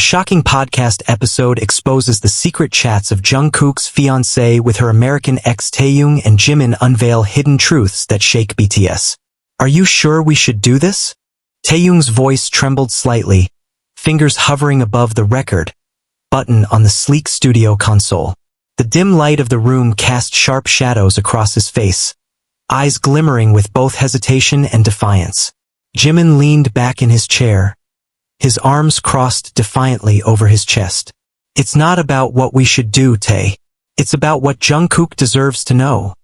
shocking podcast episode exposes the secret chats of Jungkook's fiancée with her American ex Taehyung and Jimin unveil hidden truths that shake BTS. Are you sure we should do this? Taehyung's voice trembled slightly, fingers hovering above the record button on the sleek studio console. The dim light of the room cast sharp shadows across his face, eyes glimmering with both hesitation and defiance. Jimin leaned back in his chair, his arms crossed defiantly over his chest. It's not about what we should do, Tae. It's about what Jungkook deserves to know,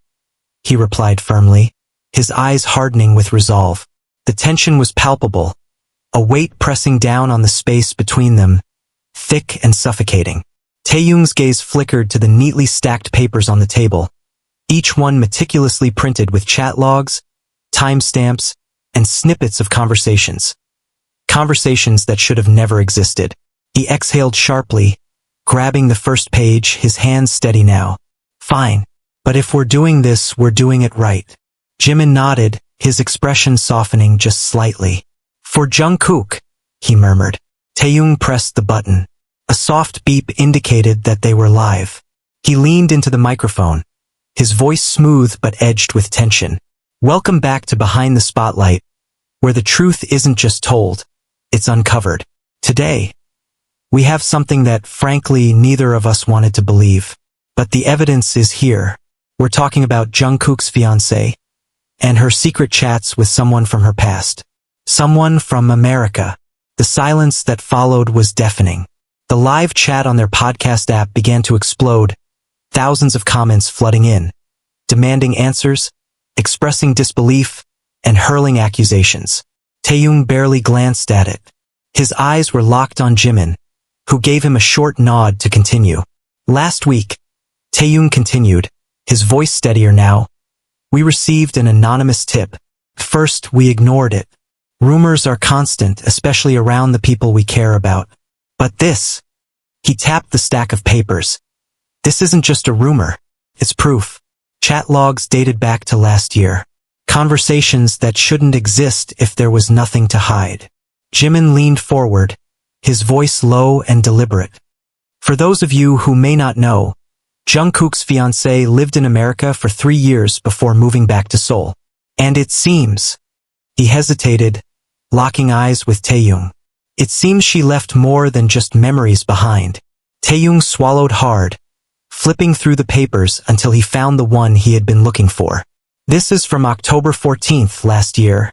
he replied firmly, his eyes hardening with resolve. The tension was palpable, a weight pressing down on the space between them, thick and suffocating. Taehyung's gaze flickered to the neatly stacked papers on the table, each one meticulously printed with chat logs, timestamps, and snippets of conversations. Conversations that should have never existed. He exhaled sharply, grabbing the first page, his hands steady now. Fine, but if we're doing this, we're doing it right. Jimin nodded, his expression softening just slightly. For Jungkook, he murmured. Taehyung pressed the button. A soft beep indicated that they were live. He leaned into the microphone, his voice smooth but edged with tension. Welcome back to Behind the Spotlight, where the truth isn't just told, it's uncovered. Today, we have something that, frankly, neither of us wanted to believe. But the evidence is here. We're talking about Jungkook's fiancée and her secret chats with someone from her past. Someone from America. The silence that followed was deafening. The live chat on their podcast app began to explode, thousands of comments flooding in, demanding answers, expressing disbelief, and hurling accusations. Taehyung barely glanced at it. His eyes were locked on Jimin, who gave him a short nod to continue. Last week, Taehyung continued, his voice steadier now, we received an anonymous tip. First, we ignored it. Rumors are constant, especially around the people we care about. But this, he tapped the stack of papers. This isn't just a rumor, it's proof. Chat logs dated back to last year. Conversations that shouldn't exist if there was nothing to hide. Jimin leaned forward, his voice low and deliberate. For those of you who may not know, Jungkook's fiancée lived in America for 3 years before moving back to Seoul. And it seems, he hesitated, locking eyes with Taehyung. It seems she left more than just memories behind. Taehyung swallowed hard, flipping through the papers until he found the one he had been looking for. This is from October 14th last year,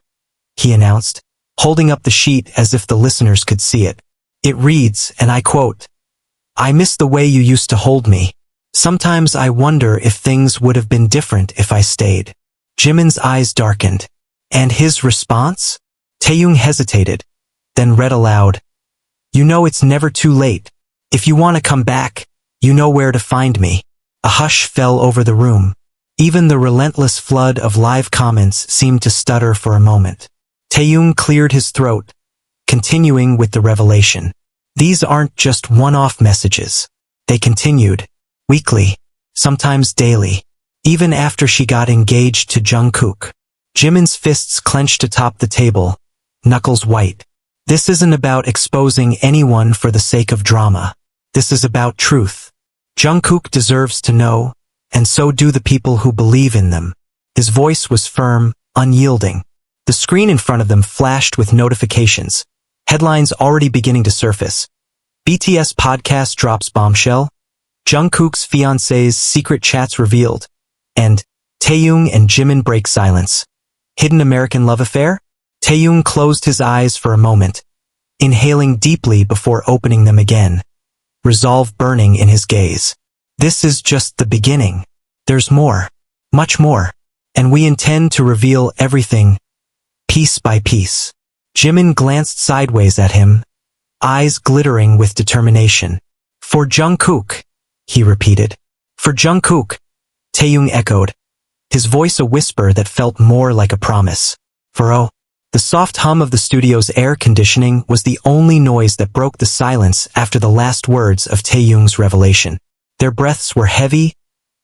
he announced, holding up the sheet as if the listeners could see it. It reads, and I quote, I miss the way you used to hold me. Sometimes I wonder if things would have been different if I stayed. Jimin's eyes darkened. And his response? Taehyung hesitated, then read aloud. You know it's never too late. If you want to come back, you know where to find me. A hush fell over the room. Even the relentless flood of live comments seemed to stutter for a moment. Taehyung cleared his throat, continuing with the revelation. These aren't just one-off messages. They continued, weekly, sometimes daily, even after she got engaged to Jungkook. Jimin's fists clenched atop the table, knuckles white. This isn't about exposing anyone for the sake of drama. This is about truth. Jungkook deserves to know, and so do the people who believe in them. His voice was firm, unyielding. The screen in front of them flashed with notifications, headlines already beginning to surface. BTS podcast drops bombshell, Jungkook's fiancée's secret chats revealed, and Taehyung and Jimin break silence. Hidden American love affair? Taehyung closed his eyes for a moment, inhaling deeply before opening them again, resolve burning in his gaze. This is just the beginning. There's more, much more, and we intend to reveal everything, piece by piece. Jimin glanced sideways at him, eyes glittering with determination. For Jungkook, he repeated. For Jungkook, Taehyung echoed, his voice a whisper that felt more like a promise. The soft hum of the studio's air conditioning was the only noise that broke the silence after the last words of Taehyung's revelation. Their breaths were heavy,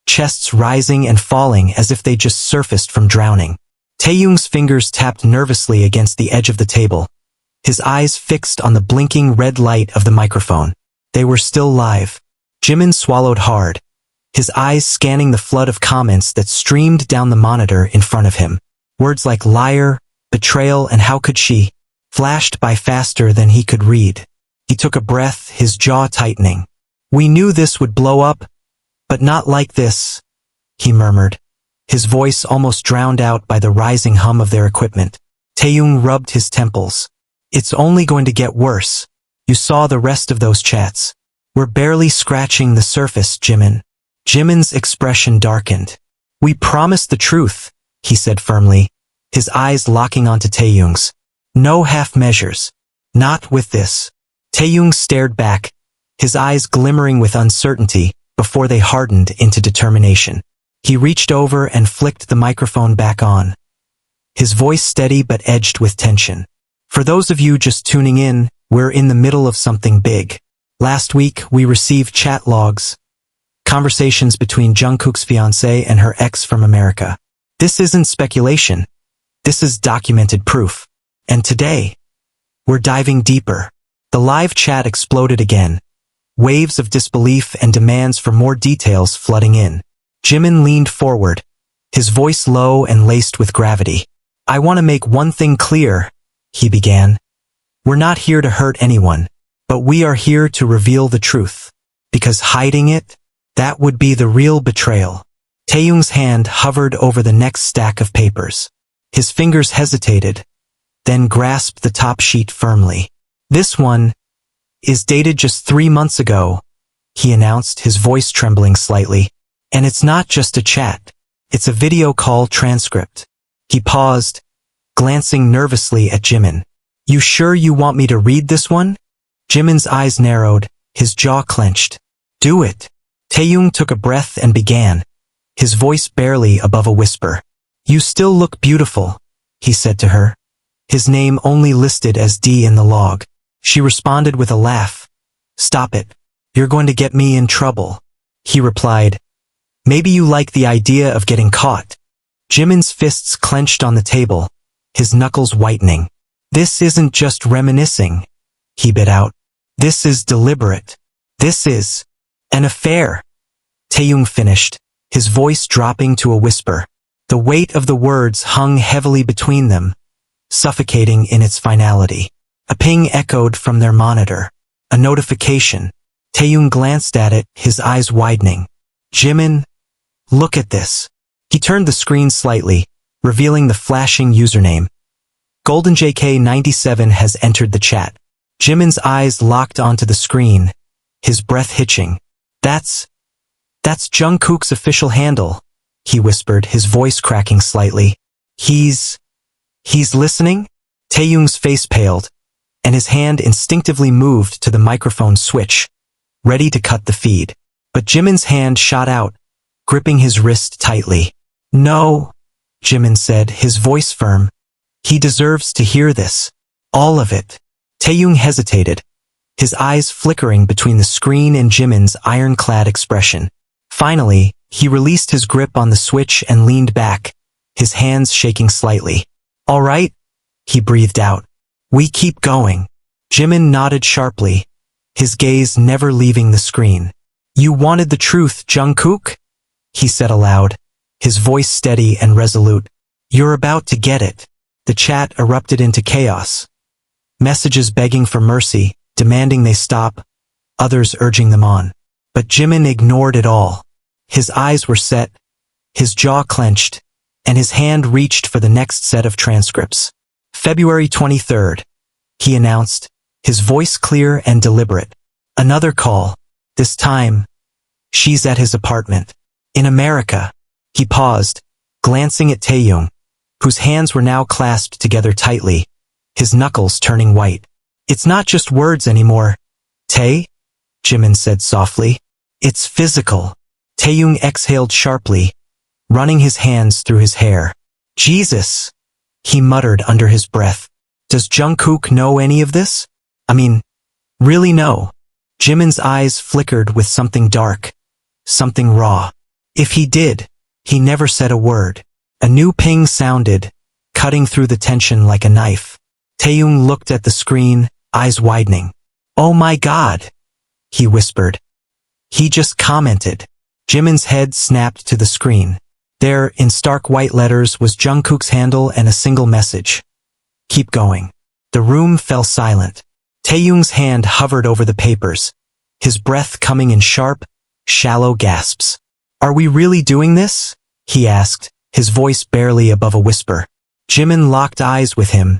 chests rising and falling as if they just surfaced from drowning. Taehyung's fingers tapped nervously against the edge of the table, his eyes fixed on the blinking red light of the microphone. They were still live. Jimin swallowed hard, his eyes scanning the flood of comments that streamed down the monitor in front of him. Words like liar, betrayal, and how could she flashed by faster than he could read. He took a breath, his jaw tightening. We knew this would blow up, but not like this, he murmured, his voice almost drowned out by the rising hum of their equipment. Taehyung rubbed his temples. It's only going to get worse. You saw the rest of those chats. We're barely scratching the surface, Jimin. Jimin's expression darkened. We promised the truth, he said firmly, his eyes locking onto Taehyung's. No half measures. Not with this. Taehyung stared back, his eyes glimmering with uncertainty before they hardened into determination. He reached over and flicked the microphone back on, his voice steady but edged with tension. For those of you just tuning in, we're in the middle of something big. Last week, we received chat logs, conversations between Jungkook's fiancée and her ex from America. This isn't speculation. This is documented proof. And today, we're diving deeper. The live chat exploded again, waves of disbelief and demands for more details flooding in. Jimin leaned forward, his voice low and laced with gravity. I want to make one thing clear, he began. We're not here to hurt anyone, but we are here to reveal the truth. Because hiding it, that would be the real betrayal. Taehyung's hand hovered over the next stack of papers. His fingers hesitated, then grasped the top sheet firmly. This one is dated just 3 months ago, he announced, his voice trembling slightly. And it's not just a chat. It's a video call transcript. He paused, glancing nervously at Jimin. You sure you want me to read this one? Jimin's eyes narrowed, his jaw clenched. Do it. Taehyung took a breath and began, his voice barely above a whisper. You still look beautiful, he said to her, his name only listed as D in the log. She responded with a laugh. Stop it. You're going to get me in trouble. He replied, maybe you like the idea of getting caught. Jimin's fists clenched on the table, his knuckles whitening. This isn't just reminiscing, he bit out. This is deliberate. This is an affair. Taehyung finished, his voice dropping to a whisper. The weight of the words hung heavily between them, suffocating in its finality. A ping echoed from their monitor. A notification. Taehyung glanced at it, his eyes widening. Jimin, look at this. He turned the screen slightly, revealing the flashing username. GoldenJK97 has entered the chat. Jimin's eyes locked onto the screen, his breath hitching. That's Jungkook's official handle, he whispered, his voice cracking slightly. He's listening? Taehyung's face paled, and his hand instinctively moved to the microphone switch, ready to cut the feed. But Jimin's hand shot out, gripping his wrist tightly. No, Jimin said, his voice firm. He deserves to hear this. All of it. Taehyung hesitated, his eyes flickering between the screen and Jimin's ironclad expression. Finally, he released his grip on the switch and leaned back, his hands shaking slightly. All right, he breathed out. We keep going. Jimin nodded sharply, his gaze never leaving the screen. You wanted the truth, Jungkook? He said aloud, his voice steady and resolute. You're about to get it. The chat erupted into chaos. Messages begging for mercy, demanding they stop, others urging them on. But Jimin ignored it all. His eyes were set, his jaw clenched, and his hand reached for the next set of transcripts. February 23rd, he announced, his voice clear and deliberate. Another call. This time, she's at his apartment. In America. He paused, glancing at Taehyung, whose hands were now clasped together tightly, his knuckles turning white. It's not just words anymore, Tae, Jimin said softly. It's physical. Taehyung exhaled sharply, running his hands through his hair. Jesus, he muttered under his breath. Does Jungkook know any of this? I mean, really know? Jimin's eyes flickered with something dark, something raw. If he did, he never said a word. A new ping sounded, cutting through the tension like a knife. Taehyung looked at the screen, eyes widening. "Oh my god," he whispered. "He just commented." Jimin's head snapped to the screen. There, in stark white letters, was Jungkook's handle and a single message. "Keep going." The room fell silent. Taehyung's hand hovered over the papers, his breath coming in sharp, shallow gasps. "Are we really doing this?" he asked, his voice barely above a whisper. Jimin locked eyes with him,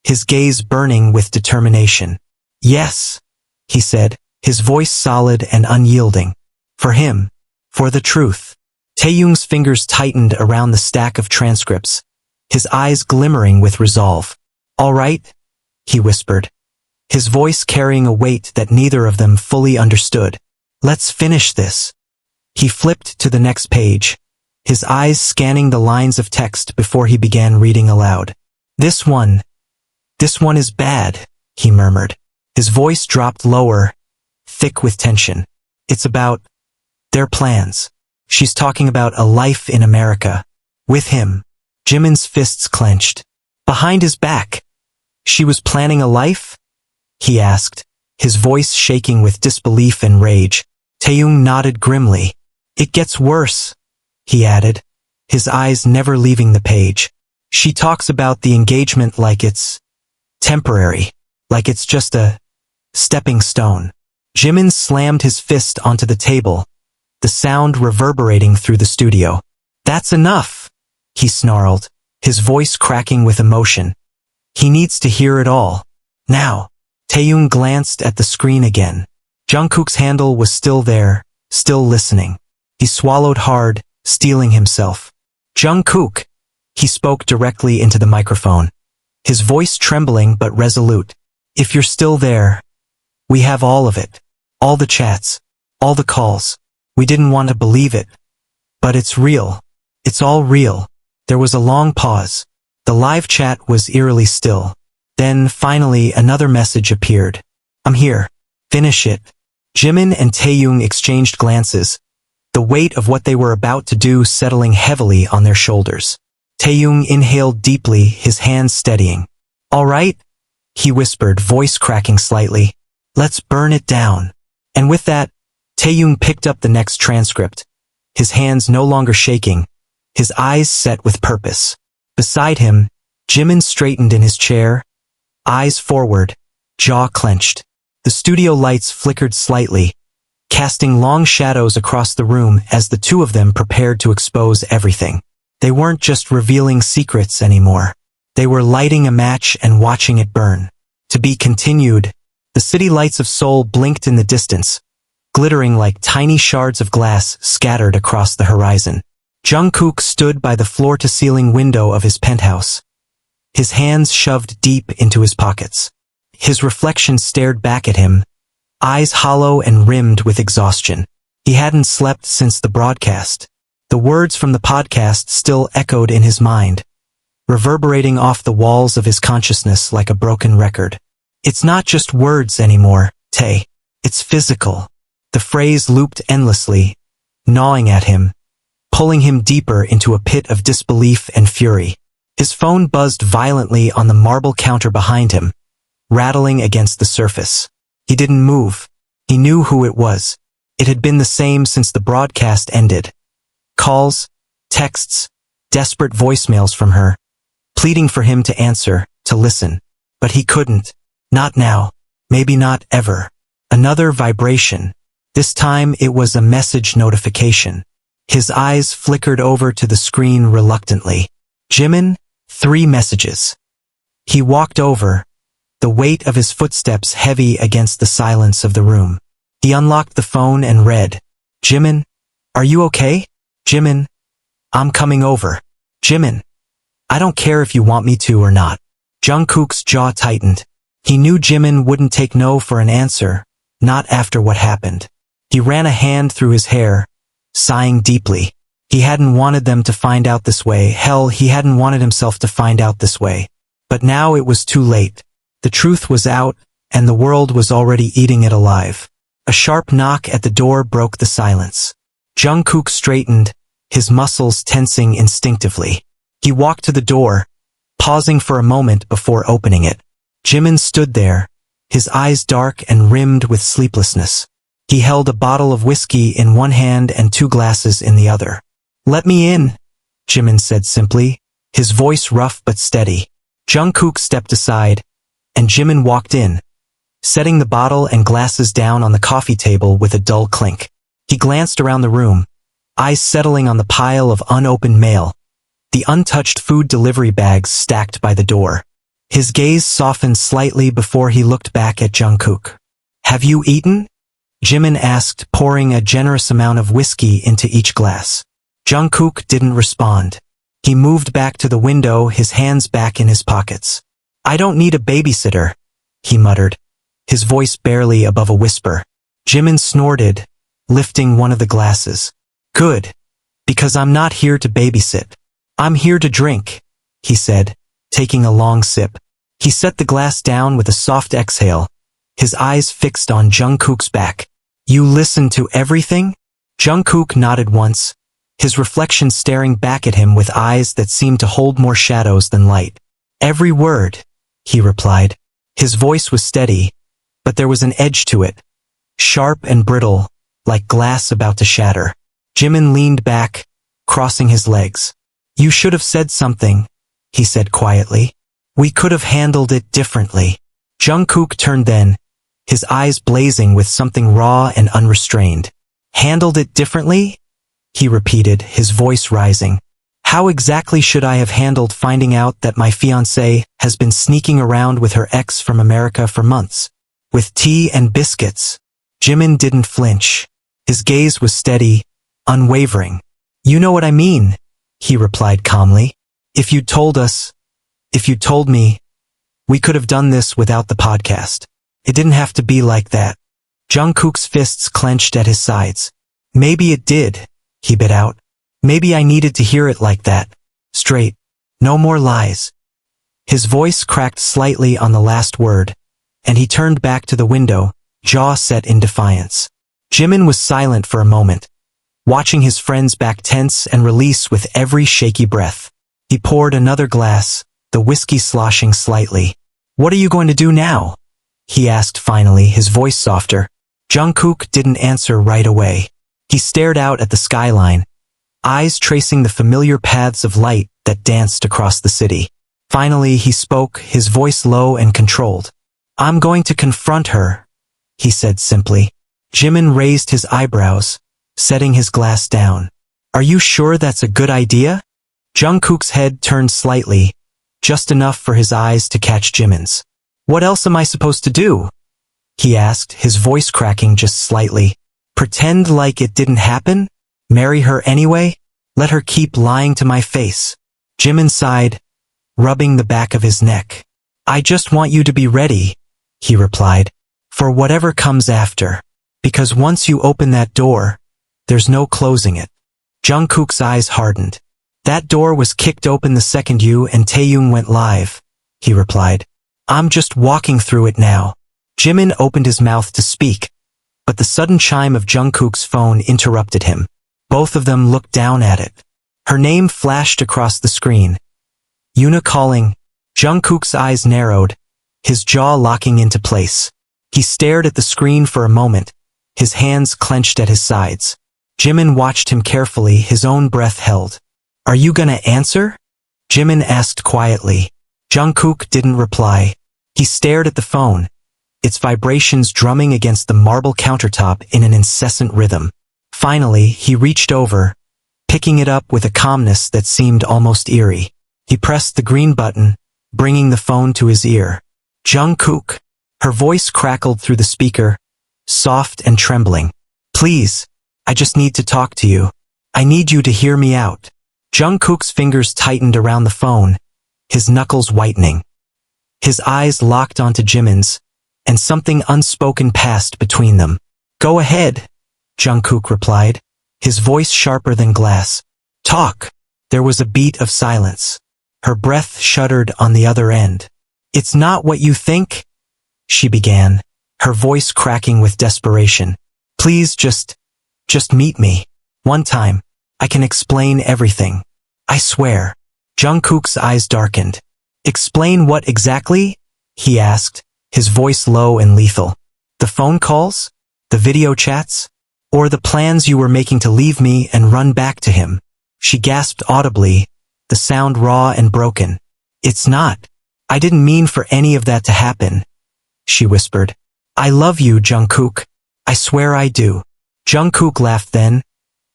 his gaze burning with determination. "Yes," he said, his voice solid and unyielding. "For him. For the truth." Taehyung's fingers tightened around the stack of transcripts, his eyes glimmering with resolve. "All right," he whispered, his voice carrying a weight that neither of them fully understood. "Let's finish this." He flipped to the next page, his eyes scanning the lines of text before he began reading aloud. This one is bad," he murmured. His voice dropped lower, thick with tension. "It's about their plans. She's talking about a life in America. With him." Jimin's fists clenched. "Behind his back. She was planning a life?" he asked, his voice shaking with disbelief and rage. Taehyung nodded grimly. "It gets worse," he added, his eyes never leaving the page. "She talks about the engagement like it's temporary, like it's just a stepping stone." Jimin slammed his fist onto the table, the sound reverberating through the studio. "That's enough," he snarled, his voice cracking with emotion. "He needs to hear it all. Now." Taehyung glanced at the screen again. Jungkook's handle was still there, still listening. He swallowed hard, steeling himself. "Jungkook," he spoke directly into the microphone, his voice trembling but resolute. "If you're still there, we have all of it. All the chats, all the calls. We didn't want to believe it. But it's real. It's all real." There was a long pause. The live chat was eerily still. Then, finally, another message appeared. "I'm here. Finish it." Jimin and Taehyung exchanged glances, the weight of what they were about to do settling heavily on their shoulders. Taehyung inhaled deeply, his hands steadying. "All right," he whispered, voice cracking slightly. "Let's burn it down." And with that, Taehyung picked up the next transcript, his hands no longer shaking, his eyes set with purpose. Beside him, Jimin straightened in his chair, eyes forward, jaw clenched. The studio lights flickered slightly, casting long shadows across the room as the two of them prepared to expose everything. They weren't just revealing secrets anymore. They were lighting a match and watching it burn. To be continued. The city lights of Seoul blinked in the distance, glittering like tiny shards of glass scattered across the horizon. Jungkook stood by the floor-to-ceiling window of his penthouse, his hands shoved deep into his pockets. His reflection stared back at him, eyes hollow and rimmed with exhaustion. He hadn't slept since the broadcast. The words from the podcast still echoed in his mind, reverberating off the walls of his consciousness like a broken record. "It's not just words anymore, Tae. It's physical." The phrase looped endlessly, gnawing at him, pulling him deeper into a pit of disbelief and fury. His phone buzzed violently on the marble counter behind him, rattling against the surface. He didn't move. He knew who it was. It had been the same since the broadcast ended. Calls, texts, desperate voicemails from her, pleading for him to answer, to listen. But he couldn't. Not now. Maybe not ever. Another vibration. This time it was a message notification. His eyes flickered over to the screen reluctantly. "Jimin, 3 messages." He walked over, the weight of his footsteps heavy against the silence of the room. He unlocked the phone and read, "Jimin, are you okay? Jimin, I'm coming over. Jimin, I don't care if you want me to or not." Jungkook's jaw tightened. He knew Jimin wouldn't take no for an answer, not after what happened. He ran a hand through his hair, sighing deeply. He hadn't wanted them to find out this way. Hell, he hadn't wanted himself to find out this way. But now it was too late. The truth was out, and the world was already eating it alive. A sharp knock at the door broke the silence. Jungkook straightened, his muscles tensing instinctively. He walked to the door, pausing for a moment before opening it. Jimin stood there, his eyes dark and rimmed with sleeplessness. He held a bottle of whiskey in one hand and 2 glasses in the other. "Let me in," Jimin said simply, his voice rough but steady. Jungkook stepped aside, and Jimin walked in, setting the bottle and glasses down on the coffee table with a dull clink. He glanced around the room, eyes settling on the pile of unopened mail, the untouched food delivery bags stacked by the door. His gaze softened slightly before he looked back at Jungkook. "Have you eaten?" Jimin asked, pouring a generous amount of whiskey into each glass. Jungkook didn't respond. He moved back to the window, his hands back in his pockets. "I don't need a babysitter," he muttered, his voice barely above a whisper. Jimin snorted, lifting one of the glasses. "Good, because I'm not here to babysit. I'm here to drink," he said, taking a long sip. He set the glass down with a soft exhale, his eyes fixed on Jungkook's back. "You listened to everything?" Jungkook nodded once, his reflection staring back at him with eyes that seemed to hold more shadows than light. "Every word," he replied. His voice was steady, but there was an edge to it, sharp and brittle, like glass about to shatter. Jimin leaned back, crossing his legs. "You should have said something," he said quietly. "We could have handled it differently." Jungkook turned then, his eyes blazing with something raw and unrestrained. "Handled it differently?" he repeated, his voice rising. "How exactly should I have handled finding out that my fiancée has been sneaking around with her ex from America for months? With tea and biscuits?" Jimin didn't flinch. His gaze was steady, unwavering. "You know what I mean," he replied calmly. If you'd told me, we could have done this without the podcast. It didn't have to be like that." Jungkook's fists clenched at his sides. "Maybe it did," he bit out. "Maybe I needed to hear it like that. Straight. No more lies." His voice cracked slightly on the last word, and he turned back to the window, jaw set in defiance. Jimin was silent for a moment, watching his friend's back tense and release with every shaky breath. He poured another glass, the whiskey sloshing slightly. "What are you going to do now?" he asked finally, his voice softer. Jungkook didn't answer right away. He stared out at the skyline, eyes tracing the familiar paths of light that danced across the city. Finally he spoke, his voice low and controlled. "I'm going to confront her," he said simply. Jimin raised his eyebrows, setting his glass down. "Are you sure that's a good idea?" Jungkook's head turned slightly, just enough for his eyes to catch Jimin's. "What else am I supposed to do?" he asked, his voice cracking just slightly. "Pretend like it didn't happen? Marry her anyway? Let her keep lying to my face?" Jimin sighed, rubbing the back of his neck. "I just want you to be ready," he replied, "for whatever comes after. Because once you open that door, there's no closing it." Jungkook's eyes hardened. "That door was kicked open the second you and Taehyung went live," he replied. "I'm just walking through it now." Jimin opened his mouth to speak, but the sudden chime of Jungkook's phone interrupted him. Both of them looked down at it. Her name flashed across the screen. "Yuna calling." Jungkook's eyes narrowed, his jaw locking into place. He stared at the screen for a moment, his hands clenched at his sides. Jimin watched him carefully, his own breath held. "Are you gonna answer?" Jimin asked quietly. Jungkook didn't reply. He stared at the phone, its vibrations drumming against the marble countertop in an incessant rhythm. Finally, he reached over, picking it up with a calmness that seemed almost eerie. He pressed the green button, bringing the phone to his ear. "Jungkook." Her voice crackled through the speaker, soft and trembling. "Please, I just need to talk to you. I need you to hear me out." Jungkook's fingers tightened around the phone, his knuckles whitening. His eyes locked onto Jimin's, and something unspoken passed between them. "Go ahead," Jungkook replied, his voice sharper than glass. "Talk." There was a beat of silence. Her breath shuddered on the other end. "It's not what you think," she began, her voice cracking with desperation. "Please just meet me. One time. I can explain everything. I swear." Jungkook's eyes darkened. "Explain what exactly?" he asked, his voice low and lethal. The phone calls? The video chats? Or the plans you were making to leave me and run back to him? She gasped audibly, the sound raw and broken. It's not. I didn't mean for any of that to happen, she whispered. I love you, Jungkook. I swear I do. Jungkook laughed then,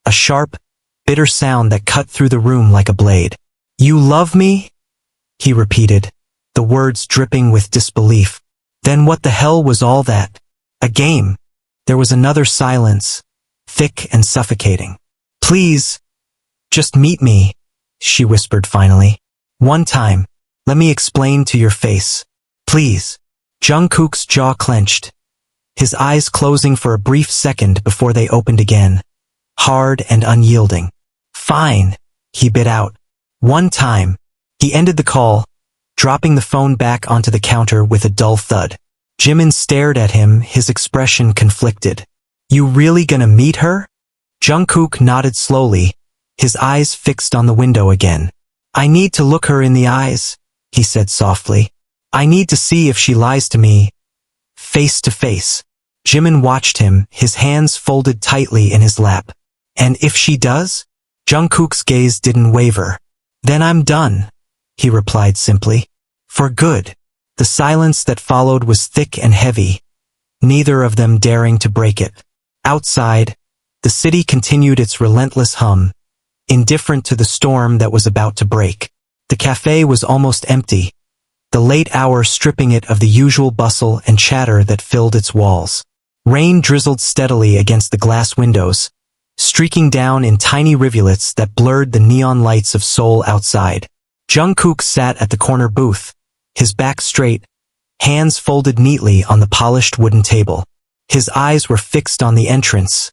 a sharp, bitter sound that cut through the room like a blade. You love me? He repeated, the words dripping with disbelief. Then what the hell was all that? A game. There was another silence, thick and suffocating. Please, just meet me, she whispered finally. One time, let me explain to your face. Please. Jungkook's jaw clenched, his eyes closing for a brief second before they opened again, hard and unyielding. Fine, he bit out. One time. He ended the call, dropping the phone back onto the counter with a dull thud. Jimin stared at him, his expression conflicted. You really gonna meet her? Jungkook nodded slowly, his eyes fixed on the window again. I need to look her in the eyes, he said softly. I need to see if she lies to me, face to face. Jimin watched him, his hands folded tightly in his lap. And if she does? Jungkook's gaze didn't waver. Then I'm done, he replied simply. For good. The silence that followed was thick and heavy, neither of them daring to break it. Outside, the city continued its relentless hum, indifferent to the storm that was about to break. The cafe was almost empty, the late hour stripping it of the usual bustle and chatter that filled its walls. Rain drizzled steadily against the glass windows, streaking down in tiny rivulets that blurred the neon lights of Seoul outside. Jungkook sat at the corner booth, his back straight, hands folded neatly on the polished wooden table. His eyes were fixed on the entrance,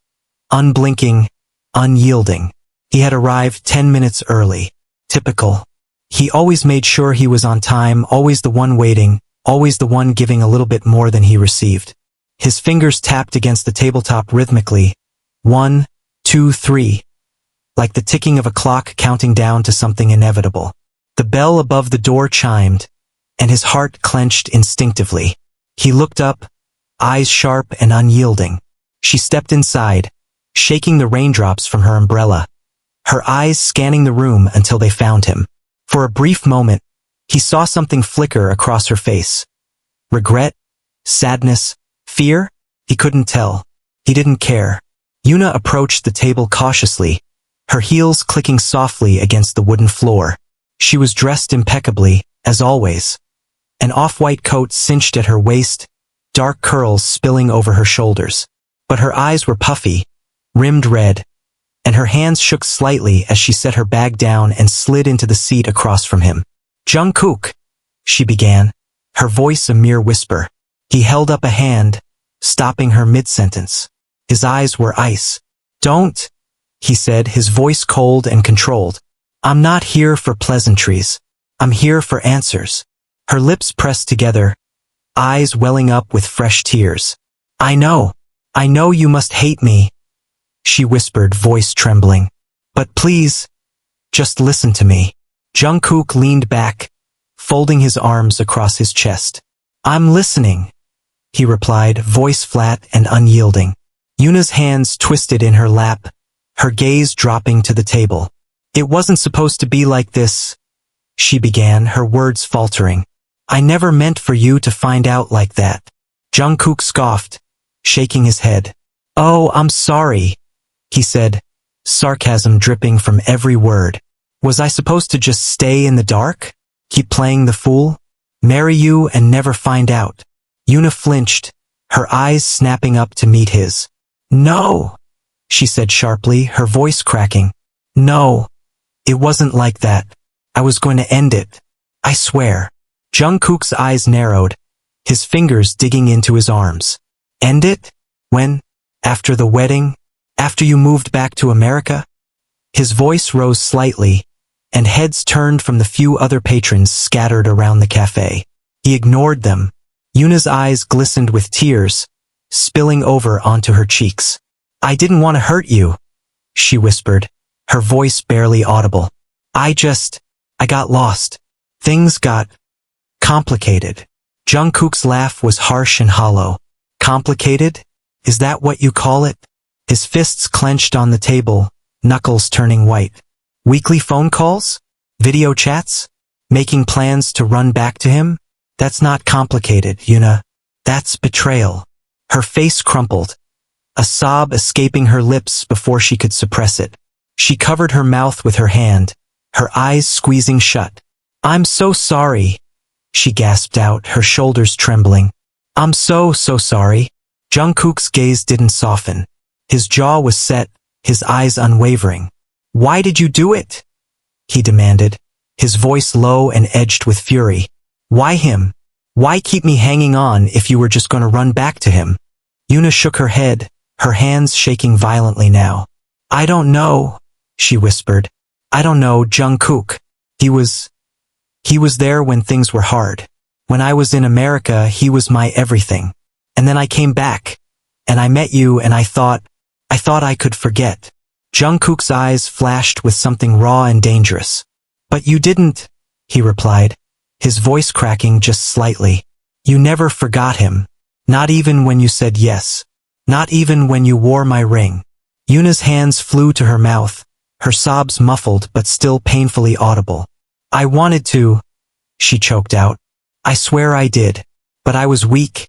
unblinking, unyielding. He had arrived 10 minutes early. Typical. He always made sure he was on time, always the one waiting, always the one giving a little bit more than he received. His fingers tapped against the tabletop rhythmically. 1, 2, 3. Like the ticking of a clock counting down to something inevitable. The bell above the door chimed, and his heart clenched instinctively. He looked up, eyes sharp and unyielding. She stepped inside, shaking the raindrops from her umbrella, her eyes scanning the room until they found him. For a brief moment, he saw something flicker across her face. Regret? Sadness? Fear? He couldn't tell. He didn't care. Yuna approached the table cautiously, her heels clicking softly against the wooden floor. She was dressed impeccably, as always. An off-white coat cinched at her waist, dark curls spilling over her shoulders. But her eyes were puffy, rimmed red, and her hands shook slightly as she set her bag down and slid into the seat across from him. Jungkook, she began, her voice a mere whisper. He held up a hand, stopping her mid-sentence. His eyes were ice. Don't, he said, his voice cold and controlled. I'm not here for pleasantries. I'm here for answers. Her lips pressed together, eyes welling up with fresh tears. I know you must hate me, she whispered, voice trembling. But please, just listen to me. Jungkook leaned back, folding his arms across his chest. I'm listening, he replied, voice flat and unyielding. Yuna's hands twisted in her lap, her gaze dropping to the table. It wasn't supposed to be like this, she began, her words faltering. I never meant for you to find out like that. Jungkook scoffed, shaking his head. Oh, I'm sorry, he said, sarcasm dripping from every word. Was I supposed to just stay in the dark? Keep playing the fool? Marry you and never find out? Yuna flinched, her eyes snapping up to meet his. No, she said sharply, her voice cracking. No, it wasn't like that. I was going to end it. I swear. Jungkook's eyes narrowed, his fingers digging into his arms. End it? When? After the wedding? After you moved back to America? His voice rose slightly, and heads turned from the few other patrons scattered around the cafe. He ignored them. Yuna's eyes glistened with tears, spilling over onto her cheeks. I didn't want to hurt you, she whispered, her voice barely audible. I got lost. Things got complicated. Jungkook's laugh was harsh and hollow. Complicated? Is that what you call it? His fists clenched on the table, knuckles turning white. Weekly phone calls? Video chats? Making plans to run back to him? That's not complicated, Yoona. That's betrayal. Her face crumpled, a sob escaping her lips before she could suppress it. She covered her mouth with her hand, her eyes squeezing shut. I'm so sorry, she gasped out, her shoulders trembling. I'm so sorry. Jungkook's gaze didn't soften. His jaw was set, his eyes unwavering. Why did you do it? He demanded, his voice low and edged with fury. Why him? Why keep me hanging on if you were just going to run back to him? Yoona shook her head, her hands shaking violently now. I don't know, she whispered. I don't know Jungkook. He was there when things were hard. When I was in America, he was my everything. And then I came back, and I met you, and I thought I could forget. Jungkook's eyes flashed with something raw and dangerous. But you didn't, he replied, his voice cracking just slightly. You never forgot him. Not even when you said yes. Not even when you wore my ring. Yoona's hands flew to her mouth, her sobs muffled but still painfully audible. I wanted to, she choked out. I swear I did. But I was weak.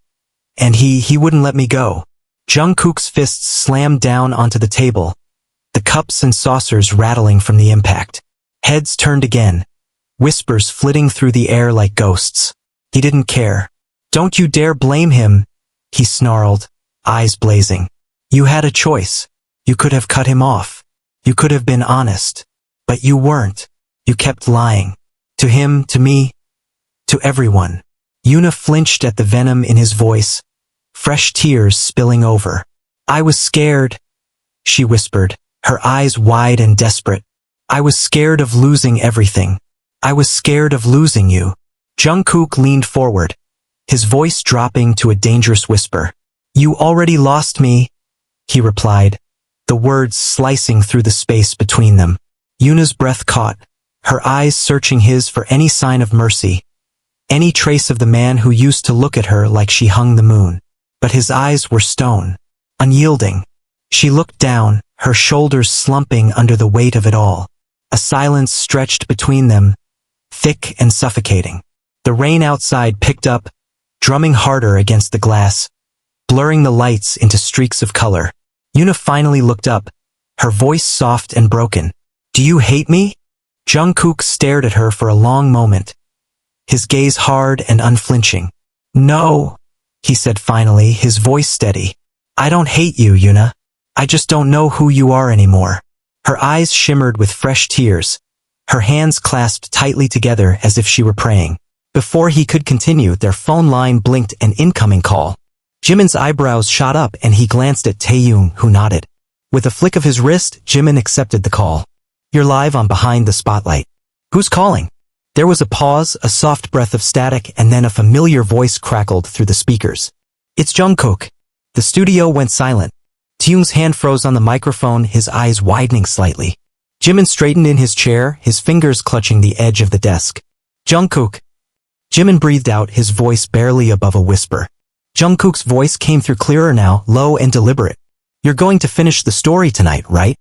And he wouldn't let me go. Jungkook's fists slammed down onto the table, the cups and saucers rattling from the impact. Heads turned again, whispers flitting through the air like ghosts. He didn't care. Don't you dare blame him, he snarled, eyes blazing. You had a choice. You could have cut him off. You could have been honest. But you weren't. You kept lying. To him, to me, to everyone. Yoona flinched at the venom in his voice, fresh tears spilling over. I was scared, she whispered, her eyes wide and desperate. I was scared of losing everything. I was scared of losing you. Jungkook leaned forward, his voice dropping to a dangerous whisper. You already lost me, he replied, the words slicing through the space between them. Yoona's breath caught, her eyes searching his for any sign of mercy, any trace of the man who used to look at her like she hung the moon. But his eyes were stone, unyielding. She looked down, her shoulders slumping under the weight of it all. A silence stretched between them, thick and suffocating. The rain outside picked up, drumming harder against the glass, blurring the lights into streaks of color. Yoona finally looked up, her voice soft and broken. Do you hate me? Jungkook stared at her for a long moment, his gaze hard and unflinching. No, he said finally, his voice steady. I don't hate you, Yoona. I just don't know who you are anymore. Her eyes shimmered with fresh tears, her hands clasped tightly together as if she were praying. Before he could continue, their phone line blinked an incoming call. Jimin's eyebrows shot up and he glanced at Taehyung, who nodded. With a flick of his wrist, Jimin accepted the call. You're live on Behind the Spotlight. Who's calling? There was a pause, a soft breath of static, and then a familiar voice crackled through the speakers. It's Jungkook. The studio went silent. Taehyung's hand froze on the microphone, his eyes widening slightly. Jimin straightened in his chair, his fingers clutching the edge of the desk. Jungkook. Jimin breathed out, his voice barely above a whisper. Jungkook's voice came through clearer now, low and deliberate. You're going to finish the story tonight, right?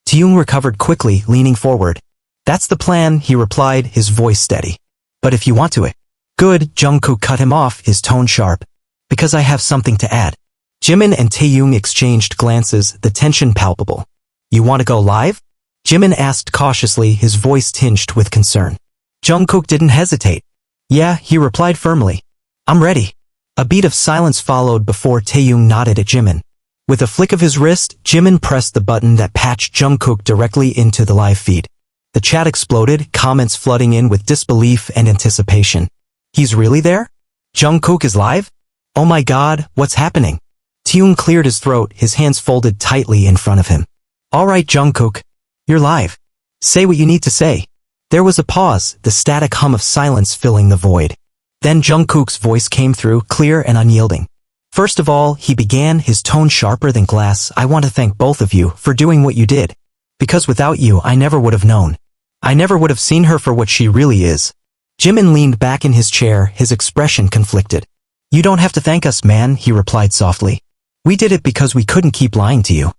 Taehyung recovered quickly, leaning forward. That's the plan, he replied, his voice steady. But if you want to it. Good, Jungkook cut him off, his tone sharp. Because I have something to add. Jimin and Taehyung exchanged glances, the tension palpable. You want to go live? Jimin asked cautiously, his voice tinged with concern. Jungkook didn't hesitate. Yeah, he replied firmly. I'm ready. A beat of silence followed before Taehyung nodded at Jimin. With a flick of his wrist, Jimin pressed the button that patched Jungkook directly into the live feed. The chat exploded, comments flooding in with disbelief and anticipation. He's really there? Jungkook is live? Oh my god, what's happening? Taehyung cleared his throat, his hands folded tightly in front of him. All right, Jungkook. You're live. Say what you need to say. There was a pause, the static hum of silence filling the void. Then Jungkook's voice came through, clear and unyielding. First of all, he began, his tone sharper than glass, I want to thank both of you for doing what you did. Because without you, I never would have known. I never would have seen her for what she really is. Jimin leaned back in his chair, his expression conflicted. You don't have to thank us, man, he replied softly. We did it because we couldn't keep lying to you.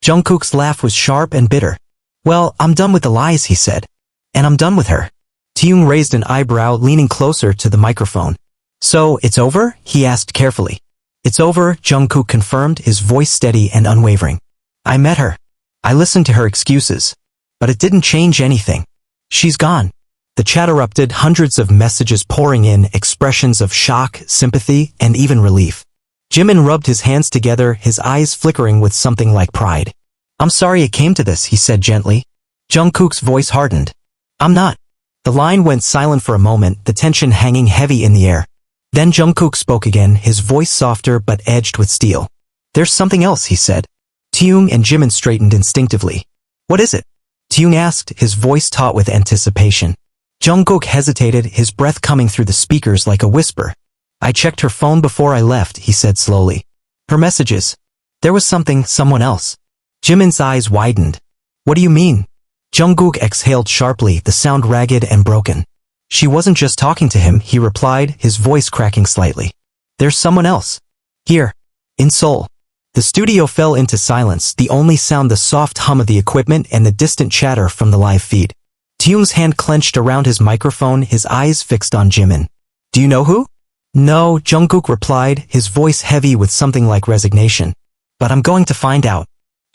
Jungkook's laugh was sharp and bitter. Well, I'm done with the lies, he said. And I'm done with her. Taehyung raised an eyebrow, leaning closer to the microphone. So, it's over? He asked carefully. It's over, Jungkook confirmed, his voice steady and unwavering. I met her. I listened to her excuses. But it didn't change anything. She's gone. The chat erupted, hundreds of messages pouring in, expressions of shock, sympathy, and even relief. Jimin rubbed his hands together, his eyes flickering with something like pride. I'm sorry it came to this, he said gently. Jungkook's voice hardened. I'm not. The line went silent for a moment, the tension hanging heavy in the air. Then Jungkook spoke again, his voice softer but edged with steel. There's something else, he said. Taehyung and Jimin straightened instinctively. What is it? Taehyung asked, his voice taut with anticipation. Jungkook hesitated, his breath coming through the speakers like a whisper. I checked her phone before I left, he said slowly. Her messages. There was someone else. Jimin's eyes widened. What do you mean? Jungkook exhaled sharply, the sound ragged and broken. She wasn't just talking to him, he replied, his voice cracking slightly. There's someone else. Here. In Seoul. The studio fell into silence, the only sound the soft hum of the equipment and the distant chatter from the live feed. Taehyung's hand clenched around his microphone, his eyes fixed on Jimin. Do you know who? No, Jungkook replied, his voice heavy with something like resignation. But I'm going to find out.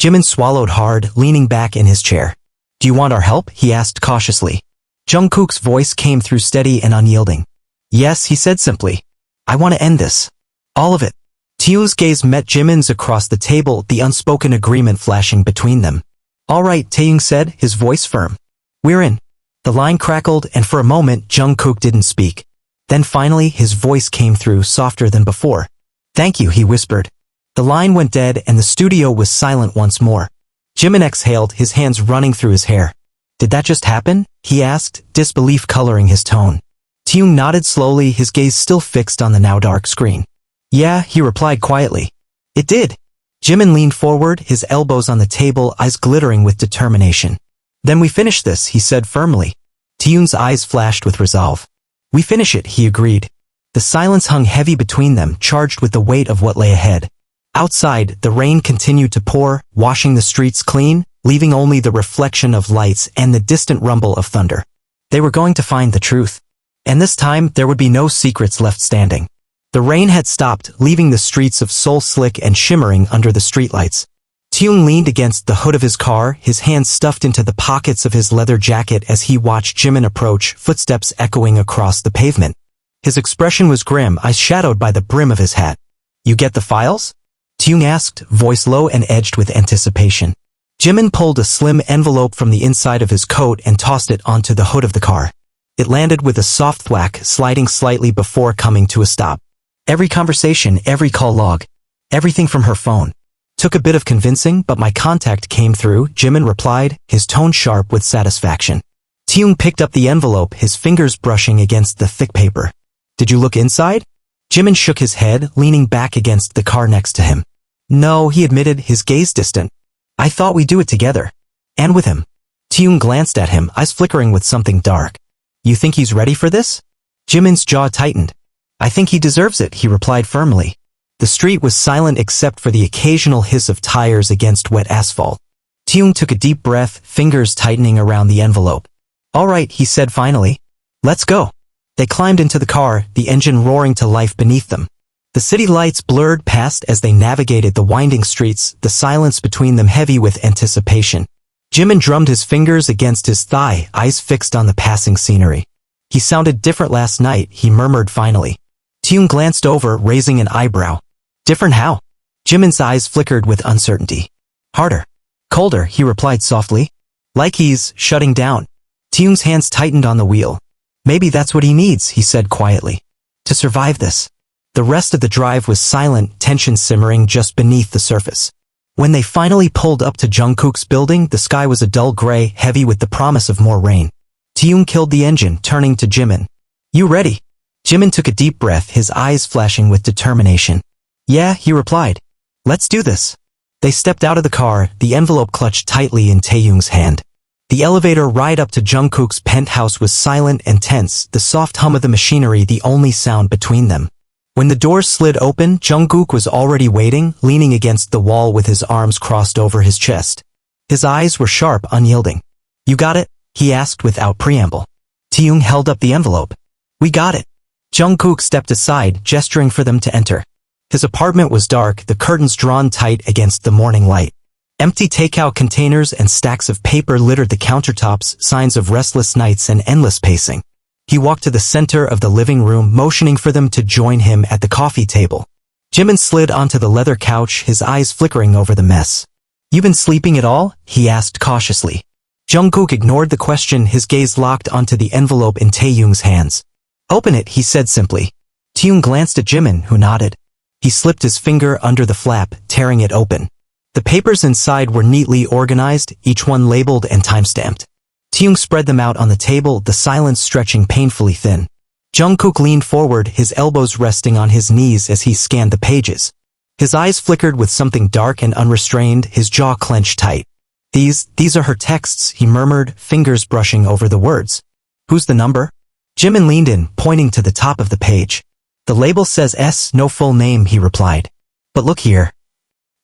Jimin swallowed hard, leaning back in his chair. Do you want our help? He asked cautiously. Jungkook's voice came through steady and unyielding. Yes, he said simply. I want to end this. All of it. Taehyung's gaze met Jimin's across the table, the unspoken agreement flashing between them. All right, Taehyung said, his voice firm. We're in. The line crackled, and for a moment, Jungkook didn't speak. Then finally, his voice came through, softer than before. Thank you, he whispered. The line went dead, and the studio was silent once more. Jimin exhaled, his hands running through his hair. Did that just happen? He asked, disbelief coloring his tone. Taehyung nodded slowly, his gaze still fixed on the now dark screen. Yeah, he replied quietly. It did. Jimin leaned forward, his elbows on the table, eyes glittering with determination. Then we finish this, he said firmly. Taehyung's eyes flashed with resolve. We finish it, he agreed. The silence hung heavy between them, charged with the weight of what lay ahead. Outside, the rain continued to pour, washing the streets clean, leaving only the reflection of lights and the distant rumble of thunder. They were going to find the truth. And this time, there would be no secrets left standing. The rain had stopped, leaving the streets of Seoul slick and shimmering under the streetlights. Taehyung leaned against the hood of his car, his hands stuffed into the pockets of his leather jacket as he watched Jimin approach, footsteps echoing across the pavement. His expression was grim, eyes shadowed by the brim of his hat. You get the files? Taehyung asked, voice low and edged with anticipation. Jimin pulled a slim envelope from the inside of his coat and tossed it onto the hood of the car. It landed with a soft thwack, sliding slightly before coming to a stop. Every conversation, every call log, everything from her phone. Took a bit of convincing, but my contact came through, Jimin replied, his tone sharp with satisfaction. Taehyung picked up the envelope, his fingers brushing against the thick paper. Did you look inside? Jimin shook his head, leaning back against the car next to him. No, he admitted, his gaze distant. I thought we'd do it together. And with him. Taehyung glanced at him, eyes flickering with something dark. You think he's ready for this? Jimin's jaw tightened. I think he deserves it, he replied firmly. The street was silent except for the occasional hiss of tires against wet asphalt. Taehyung took a deep breath, fingers tightening around the envelope. All right, he said finally. Let's go. They climbed into the car, the engine roaring to life beneath them. The city lights blurred past as they navigated the winding streets, the silence between them heavy with anticipation. Jimin drummed his fingers against his thigh, eyes fixed on the passing scenery. He sounded different last night, he murmured finally. Taehyung glanced over, raising an eyebrow. Different how? Jimin's eyes flickered with uncertainty. Harder. Colder, he replied softly. Like he's shutting down. Taehyung's hands tightened on the wheel. Maybe that's what he needs, he said quietly. To survive this. The rest of the drive was silent, tension simmering just beneath the surface. When they finally pulled up to Jungkook's building, the sky was a dull gray, heavy with the promise of more rain. Taehyung killed the engine, turning to Jimin. You ready? Jimin took a deep breath, his eyes flashing with determination. Yeah, he replied. Let's do this. They stepped out of the car, the envelope clutched tightly in Taehyung's hand. The elevator ride up to Jungkook's penthouse was silent and tense, the soft hum of the machinery the only sound between them. When the door slid open, Jungkook was already waiting, leaning against the wall with his arms crossed over his chest. His eyes were sharp, unyielding. "You got it?" he asked without preamble. Taehyung held up the envelope. "We got it." Jungkook stepped aside, gesturing for them to enter. His apartment was dark, the curtains drawn tight against the morning light. Empty takeout containers and stacks of paper littered the countertops, signs of restless nights and endless pacing. He walked to the center of the living room, motioning for them to join him at the coffee table. Jimin slid onto the leather couch, his eyes flickering over the mess. "You been sleeping at all?" he asked cautiously. Jungkook ignored the question, his gaze locked onto the envelope in Taehyung's hands. "Open it," he said simply. Taehyung glanced at Jimin, who nodded. He slipped his finger under the flap, tearing it open. The papers inside were neatly organized, each one labeled and time-stamped. Taehyung spread them out on the table, the silence stretching painfully thin. Jungkook leaned forward, his elbows resting on his knees as he scanned the pages. His eyes flickered with something dark and unrestrained, his jaw clenched tight. These are her texts," he murmured, fingers brushing over the words. "Who's the number?" Jimin leaned in, pointing to the top of the page. "The label says S, no full name," he replied. "But look here."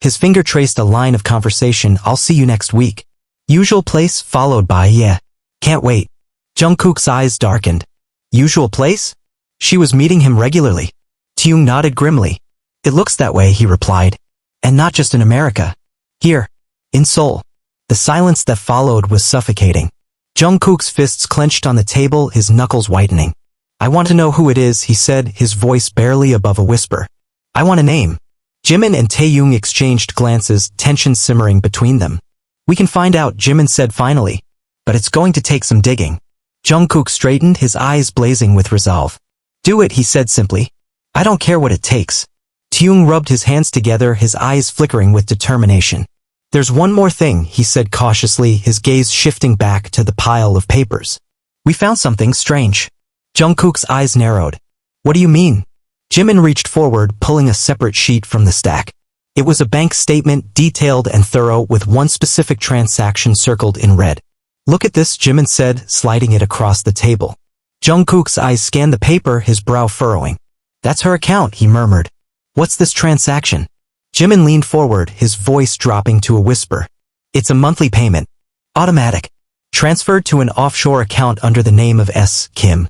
His finger traced a line of conversation. "I'll see you next week. Usual place," followed by "Yeah. Can't wait." Jungkook's eyes darkened. Usual place? She was meeting him regularly. Taehyung nodded grimly. "It looks that way," he replied. "And not just in America. Here. In Seoul." The silence that followed was suffocating. Jungkook's fists clenched on the table, his knuckles whitening. "I want to know who it is," he said, his voice barely above a whisper. "I want a name." Jimin and Taehyung exchanged glances, tension simmering between them. "We can find out," Jimin said finally. "But it's going to take some digging." Jungkook straightened, his eyes blazing with resolve. "Do it," he said simply. "I don't care what it takes." Taehyung rubbed his hands together, his eyes flickering with determination. "There's one more thing," he said cautiously, his gaze shifting back to the pile of papers. "We found something strange." Jungkook's eyes narrowed. "What do you mean?" Jimin reached forward, pulling a separate sheet from the stack. It was a bank statement, detailed and thorough, with one specific transaction circled in red. "Look at this," Jimin said, sliding it across the table. Jungkook's eyes scanned the paper, his brow furrowing. "That's her account," he murmured. "What's this transaction?" Jimin leaned forward, his voice dropping to a whisper. "It's a monthly payment. Automatic. Transferred to an offshore account under the name of S. Kim."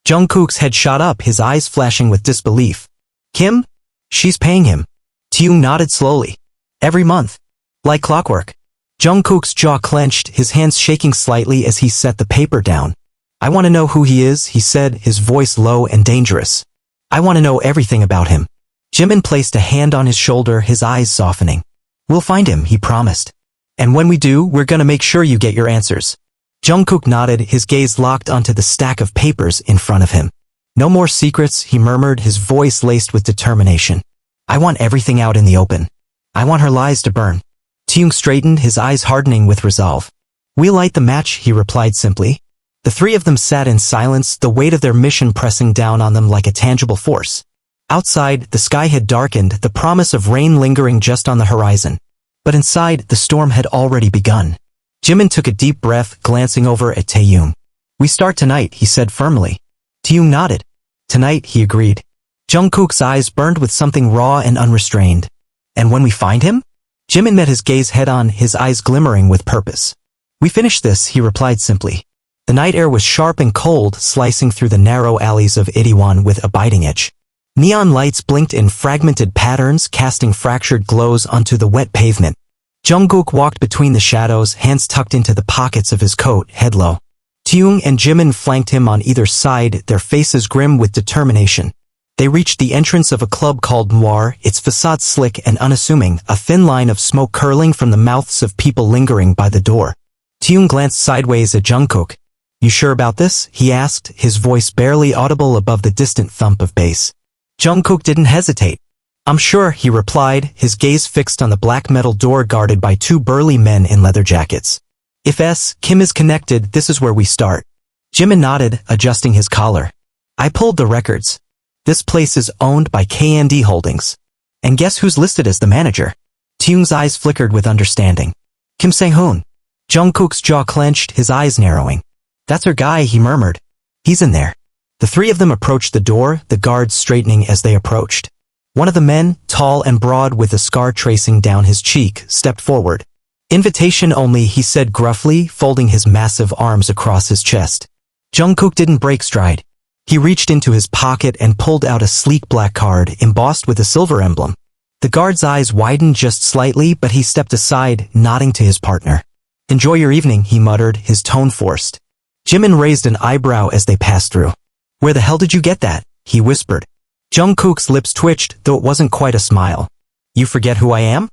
Jungkook's head shot up, his eyes flashing with disbelief. "Kim? She's paying him?" Taehyung nodded slowly. "Every month. Like clockwork." Jungkook's jaw clenched, his hands shaking slightly as he set the paper down. "I want to know who he is," he said, his voice low and dangerous. "I want to know everything about him." Jimin placed a hand on his shoulder, his eyes softening. "We'll find him," he promised. "And when we do, we're gonna make sure you get your answers." Jungkook nodded, his gaze locked onto the stack of papers in front of him. "No more secrets," he murmured, his voice laced with determination. "I want everything out in the open. I want her lies to burn." Taehyung straightened, his eyes hardening with resolve. "We'll light the match," he replied simply. The three of them sat in silence, the weight of their mission pressing down on them like a tangible force. Outside, the sky had darkened, the promise of rain lingering just on the horizon. But inside, the storm had already begun. Jimin took a deep breath, glancing over at Taehyung. "We start tonight," he said firmly. Taehyung nodded. "Tonight," he agreed. Jungkook's eyes burned with something raw and unrestrained. "And when we find him?" Jimin met his gaze head-on, his eyes glimmering with purpose. "We finish this," he replied simply. The night air was sharp and cold, slicing through the narrow alleys of Itaewon with a biting edge. Neon lights blinked in fragmented patterns, casting fractured glows onto the wet pavement. Jungkook walked between the shadows, hands tucked into the pockets of his coat, head low. Taehyung and Jimin flanked him on either side, their faces grim with determination. They reached the entrance of a club called Noir, its facade slick and unassuming, a thin line of smoke curling from the mouths of people lingering by the door. Taehyung glanced sideways at Jungkook. "You sure about this?" he asked, his voice barely audible above the distant thump of bass. Jungkook didn't hesitate. "I'm sure," he replied, his gaze fixed on the black metal door guarded by two burly men in leather jackets. "If S. Kim is connected, this is where we start." Jimin nodded, adjusting his collar. "I pulled the records. This place is owned by K&D Holdings. And guess who's listed as the manager?" Taehyung's eyes flickered with understanding. "Kim Sang-hoon." Jungkook's jaw clenched, his eyes narrowing. "That's her guy," he murmured. "He's in there." The three of them approached the door, the guards straightening as they approached. One of the men, tall and broad with a scar tracing down his cheek, stepped forward. "Invitation only," he said gruffly, folding his massive arms across his chest. Jungkook didn't break stride. He reached into his pocket and pulled out a sleek black card embossed with a silver emblem. The guard's eyes widened just slightly, but he stepped aside, nodding to his partner. "Enjoy your evening," he muttered, his tone forced. Jimin raised an eyebrow as they passed through. "Where the hell did you get that?" he whispered. Jungkook's lips twitched, though it wasn't quite a smile. "You forget who I am?"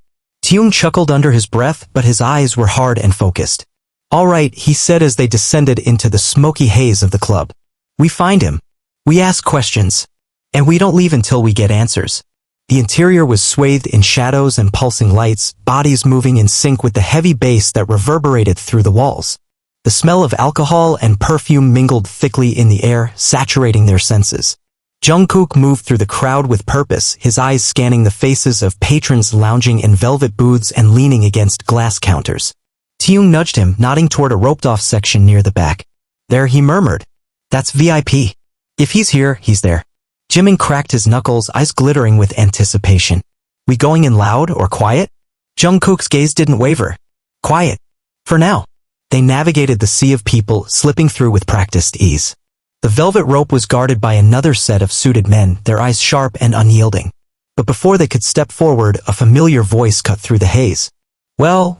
Taehyung chuckled under his breath, but his eyes were hard and focused. "All right," he said as they descended into the smoky haze of the club. "We find him. We ask questions. And we don't leave until we get answers." The interior was swathed in shadows and pulsing lights, bodies moving in sync with the heavy bass that reverberated through the walls. The smell of alcohol and perfume mingled thickly in the air, saturating their senses. Jungkook moved through the crowd with purpose, his eyes scanning the faces of patrons lounging in velvet booths and leaning against glass counters. Taehyung nudged him, nodding toward a roped-off section near the back. "There," he murmured. "That's VIP. If he's here, he's there." Jimin cracked his knuckles, eyes glittering with anticipation. "We going in loud or quiet?" Jungkook's gaze didn't waver. "Quiet. For now." They navigated the sea of people, slipping through with practiced ease. The velvet rope was guarded by another set of suited men, their eyes sharp and unyielding. But before they could step forward, a familiar voice cut through the haze. Well,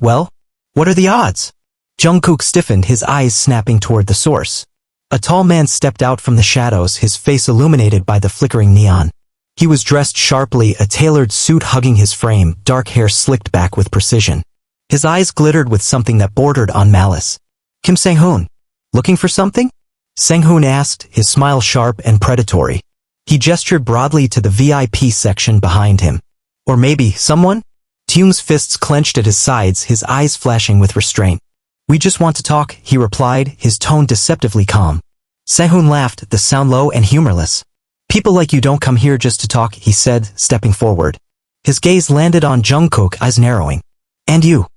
what are the odds?" Jungkook stiffened, his eyes snapping toward the source. A tall man stepped out from the shadows, his face illuminated by the flickering neon. He was dressed sharply, a tailored suit hugging his frame, dark hair slicked back with precision. His eyes glittered with something that bordered on malice. "Kim Sang-hoon, looking for something?" Sang-hoon asked, his smile sharp and predatory. He gestured broadly to the VIP section behind him. "Or maybe someone?" Taehyung's fists clenched at his sides, his eyes flashing with restraint. "We just want to talk," he replied, his tone deceptively calm. Sang-hoon laughed, the sound low and humorless. "People like you don't come here just to talk," he said, stepping forward. His gaze landed on Jungkook, eyes narrowing. "And you?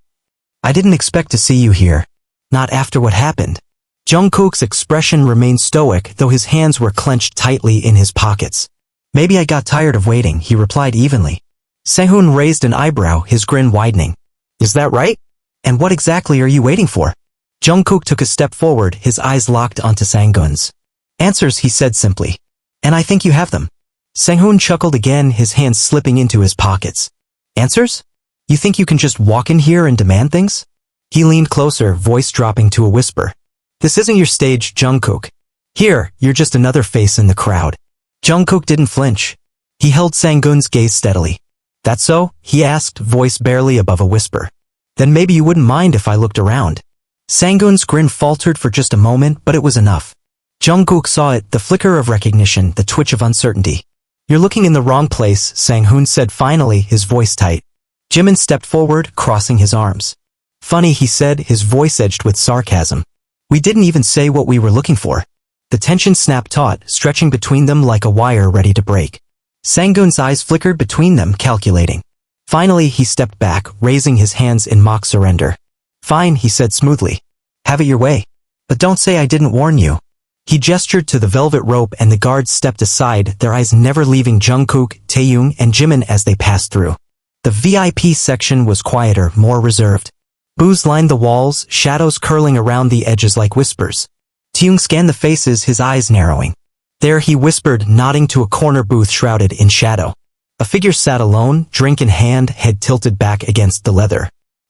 I didn't expect to see you here. Not after what happened." Jungkook's expression remained stoic, though his hands were clenched tightly in his pockets. "Maybe I got tired of waiting," he replied evenly. Sang-hoon raised an eyebrow, his grin widening. "Is that right? And what exactly are you waiting for?" Jungkook took a step forward, his eyes locked onto Sang-hoon's. "Answers," he said simply. "And I think you have them." Sang-hoon chuckled again, his hands slipping into his pockets. "Answers? You think you can just walk in here and demand things?" He leaned closer, voice dropping to a whisper. "This isn't your stage, Jungkook. Here, you're just another face in the crowd." Jungkook didn't flinch. He held Sang-hoon's gaze steadily. "That so?" he asked, voice barely above a whisper. "Then maybe you wouldn't mind if I looked around." Sang-hoon's grin faltered for just a moment, but it was enough. Jungkook saw it, the flicker of recognition, the twitch of uncertainty. "You're looking in the wrong place," Sang-hoon said finally, his voice tight. Jimin stepped forward, crossing his arms. "Funny," he said, his voice edged with sarcasm. "We didn't even say what we were looking for." The tension snapped taut, stretching between them like a wire ready to break. Sang-hoon's eyes flickered between them, calculating. Finally, he stepped back, raising his hands in mock surrender. "Fine," he said smoothly. "Have it your way. But don't say I didn't warn you." He gestured to the velvet rope and the guards stepped aside, their eyes never leaving Jungkook, Taehyung, and Jimin as they passed through. The VIP section was quieter, more reserved. Booths lined the walls, shadows curling around the edges like whispers. Taehyung scanned the faces, his eyes narrowing. "There," he whispered, nodding to a corner booth shrouded in shadow. A figure sat alone, drink in hand, head tilted back against the leather.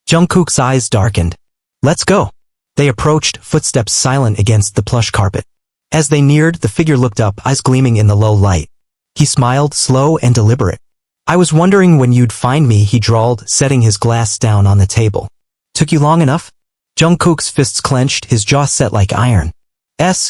Jungkook's eyes darkened. "Let's go." They approached, footsteps silent against the plush carpet. As they neared, the figure looked up, eyes gleaming in the low light. He smiled, slow and deliberate. "I was wondering when you'd find me," he drawled, setting his glass down on the table. "Took you long enough?" Jungkook's fists clenched, his jaw set like iron.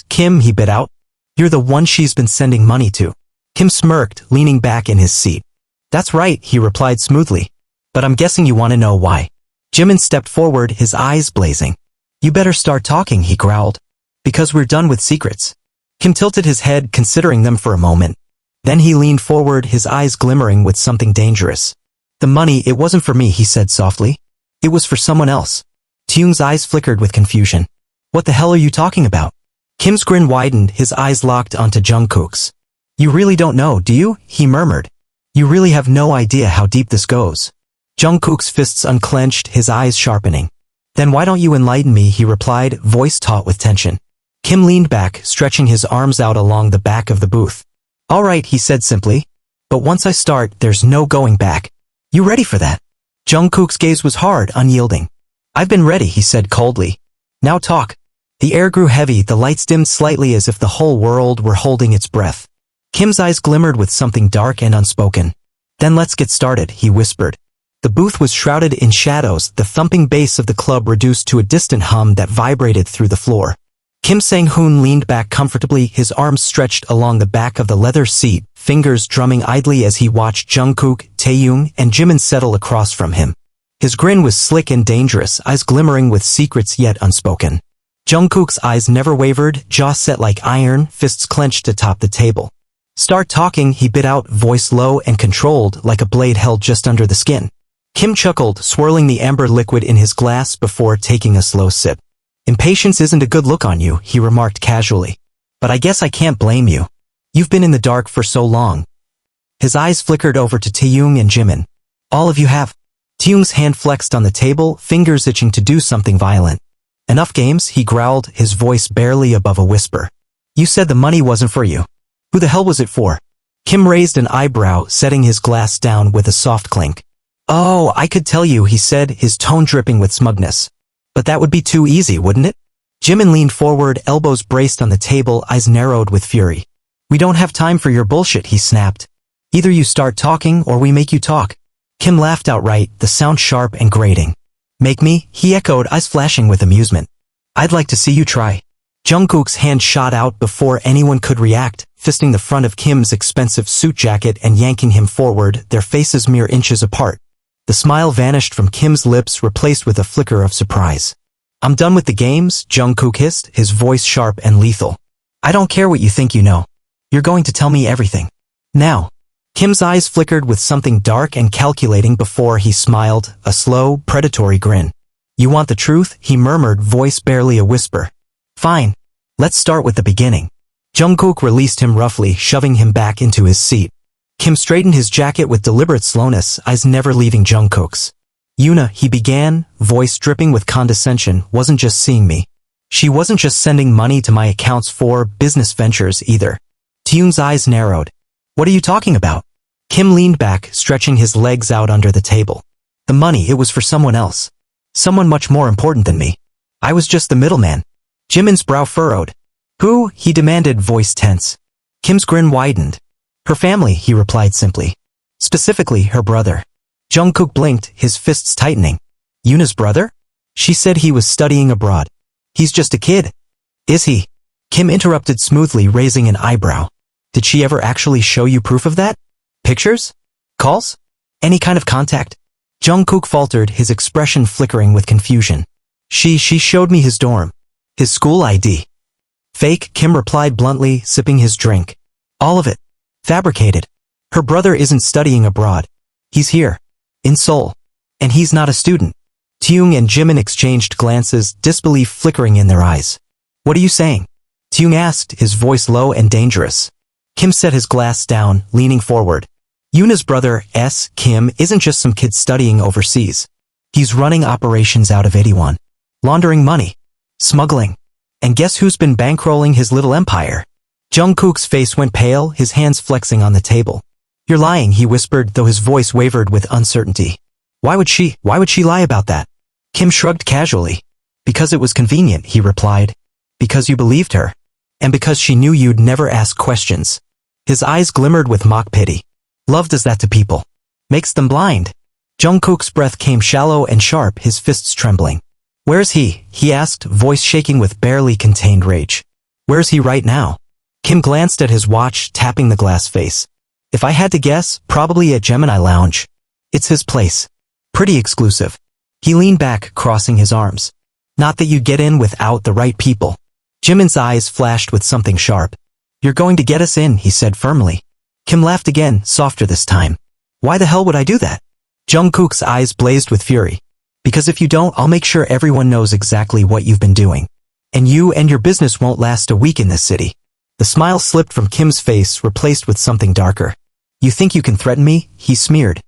Kim," he bit out. "You're the one she's been sending money to." Kim smirked, leaning back in his seat. "That's right," he replied smoothly. "But I'm guessing you want to know why." Jimin stepped forward, his eyes blazing. "You better start talking," he growled. "Because we're done with secrets." Kim tilted his head, considering them for a moment. Then he leaned forward, his eyes glimmering with something dangerous. "The money, it wasn't for me," he said softly. "It was for someone else." Taehyung's eyes flickered with confusion. "What the hell are you talking about?" Kim's grin widened, his eyes locked onto Jungkook's. You really don't know, do you? He murmured. You really have no idea how deep this goes. Jungkook's fists unclenched, his eyes sharpening. Then why don't you enlighten me, he replied, voice taut with tension. Kim leaned back, stretching his arms out along the back of the booth. All right, he said simply. But once I start, there's no going back. You ready for that? Jungkook's gaze was hard, unyielding. I've been ready, he said coldly. Now talk. The air grew heavy, the lights dimmed slightly as if the whole world were holding its breath. Kim's eyes glimmered with something dark and unspoken. Then let's get started, he whispered. The booth was shrouded in shadows, the thumping bass of the club reduced to a distant hum that vibrated through the floor. Kim Sang-hoon leaned back comfortably, his arms stretched along the back of the leather seat, fingers drumming idly as he watched Jungkook, Taehyung, and Jimin settle across from him. His grin was slick and dangerous, eyes glimmering with secrets yet unspoken. Jungkook's eyes never wavered, jaw set like iron, fists clenched atop the table. Start talking, he bit out, voice low and controlled, like a blade held just under the skin. Kim chuckled, swirling the amber liquid in his glass before taking a slow sip. Impatience isn't a good look on you, he remarked casually. But I guess I can't blame you. You've been in the dark for so long. His eyes flickered over to Taehyung and Jimin. All of you have. Taehyung's hand flexed on the table, fingers itching to do something violent. Enough games, he growled, his voice barely above a whisper. You said the money wasn't for you. Who the hell was it for? Kim raised an eyebrow, setting his glass down with a soft clink. Oh, I could tell you, he said, his tone dripping with smugness. But that would be too easy, wouldn't it? Jimin leaned forward, elbows braced on the table, eyes narrowed with fury. We don't have time for your bullshit, he snapped. Either you start talking or we make you talk. Kim laughed outright, the sound sharp and grating. Make me? He echoed, eyes flashing with amusement. I'd like to see you try. Jungkook's hand shot out before anyone could react, fisting the front of Kim's expensive suit jacket and yanking him forward, their faces mere inches apart. The smile vanished from Kim's lips, replaced with a flicker of surprise. I'm done with the games, Jungkook hissed, his voice sharp and lethal. I don't care what you think you know. You're going to tell me everything. Now. Kim's eyes flickered with something dark and calculating before he smiled, a slow, predatory grin. You want the truth? He murmured, voice barely a whisper. Fine. Let's start with the beginning. Jungkook released him roughly, shoving him back into his seat. Kim straightened his jacket with deliberate slowness, eyes never leaving Jungkook's. Yuna, he began, voice dripping with condescension, wasn't just seeing me. She wasn't just sending money to my accounts for business ventures either. Taehyung's eyes narrowed. What are you talking about? Kim leaned back, stretching his legs out under the table. The money, it was for someone else. Someone much more important than me. I was just the middleman. Jimin's brow furrowed. Who? He demanded, voice tense. Kim's grin widened. Her family, he replied simply. Specifically, her brother. Jungkook blinked, his fists tightening. Yuna's brother? She said he was studying abroad. He's just a kid. Is he? Kim interrupted smoothly, raising an eyebrow. Did she ever actually show you proof of that? Pictures? Calls? Any kind of contact? Jungkook faltered, his expression flickering with confusion. She showed me his dorm. His school ID. Fake, Kim replied bluntly, sipping his drink. All of it. Fabricated. Her brother isn't studying abroad. He's here. In Seoul. And he's not a student. Taehyung and Jimin exchanged glances, disbelief flickering in their eyes. What are you saying? Taehyung asked, his voice low and dangerous. Kim set his glass down, leaning forward. Yuna's brother, Kim, isn't just some kid studying overseas. He's running operations out of Itaewon. Laundering money. Smuggling. And guess who's been bankrolling his little empire? Jungkook's face went pale, his hands flexing on the table. You're lying, he whispered, though his voice wavered with uncertainty. Why would she lie about that? Kim shrugged casually. Because it was convenient, he replied. Because you believed her. And because she knew you'd never ask questions. His eyes glimmered with mock pity. Love does that to people. Makes them blind. Jungkook's breath came shallow and sharp, his fists trembling. Where's he? He asked, voice shaking with barely contained rage. Where's he right now? Kim glanced at his watch, tapping the glass face. If I had to guess, probably at Gemini Lounge. It's his place. Pretty exclusive. He leaned back, crossing his arms. Not that you get in without the right people. Jimin's eyes flashed with something sharp. You're going to get us in, he said firmly. Kim laughed again, softer this time. Why the hell would I do that? Jungkook's eyes blazed with fury. Because if you don't, I'll make sure everyone knows exactly what you've been doing. And you and your business won't last a week in this city. The smile slipped from Kim's face, replaced with something darker. You think you can threaten me? He smeared.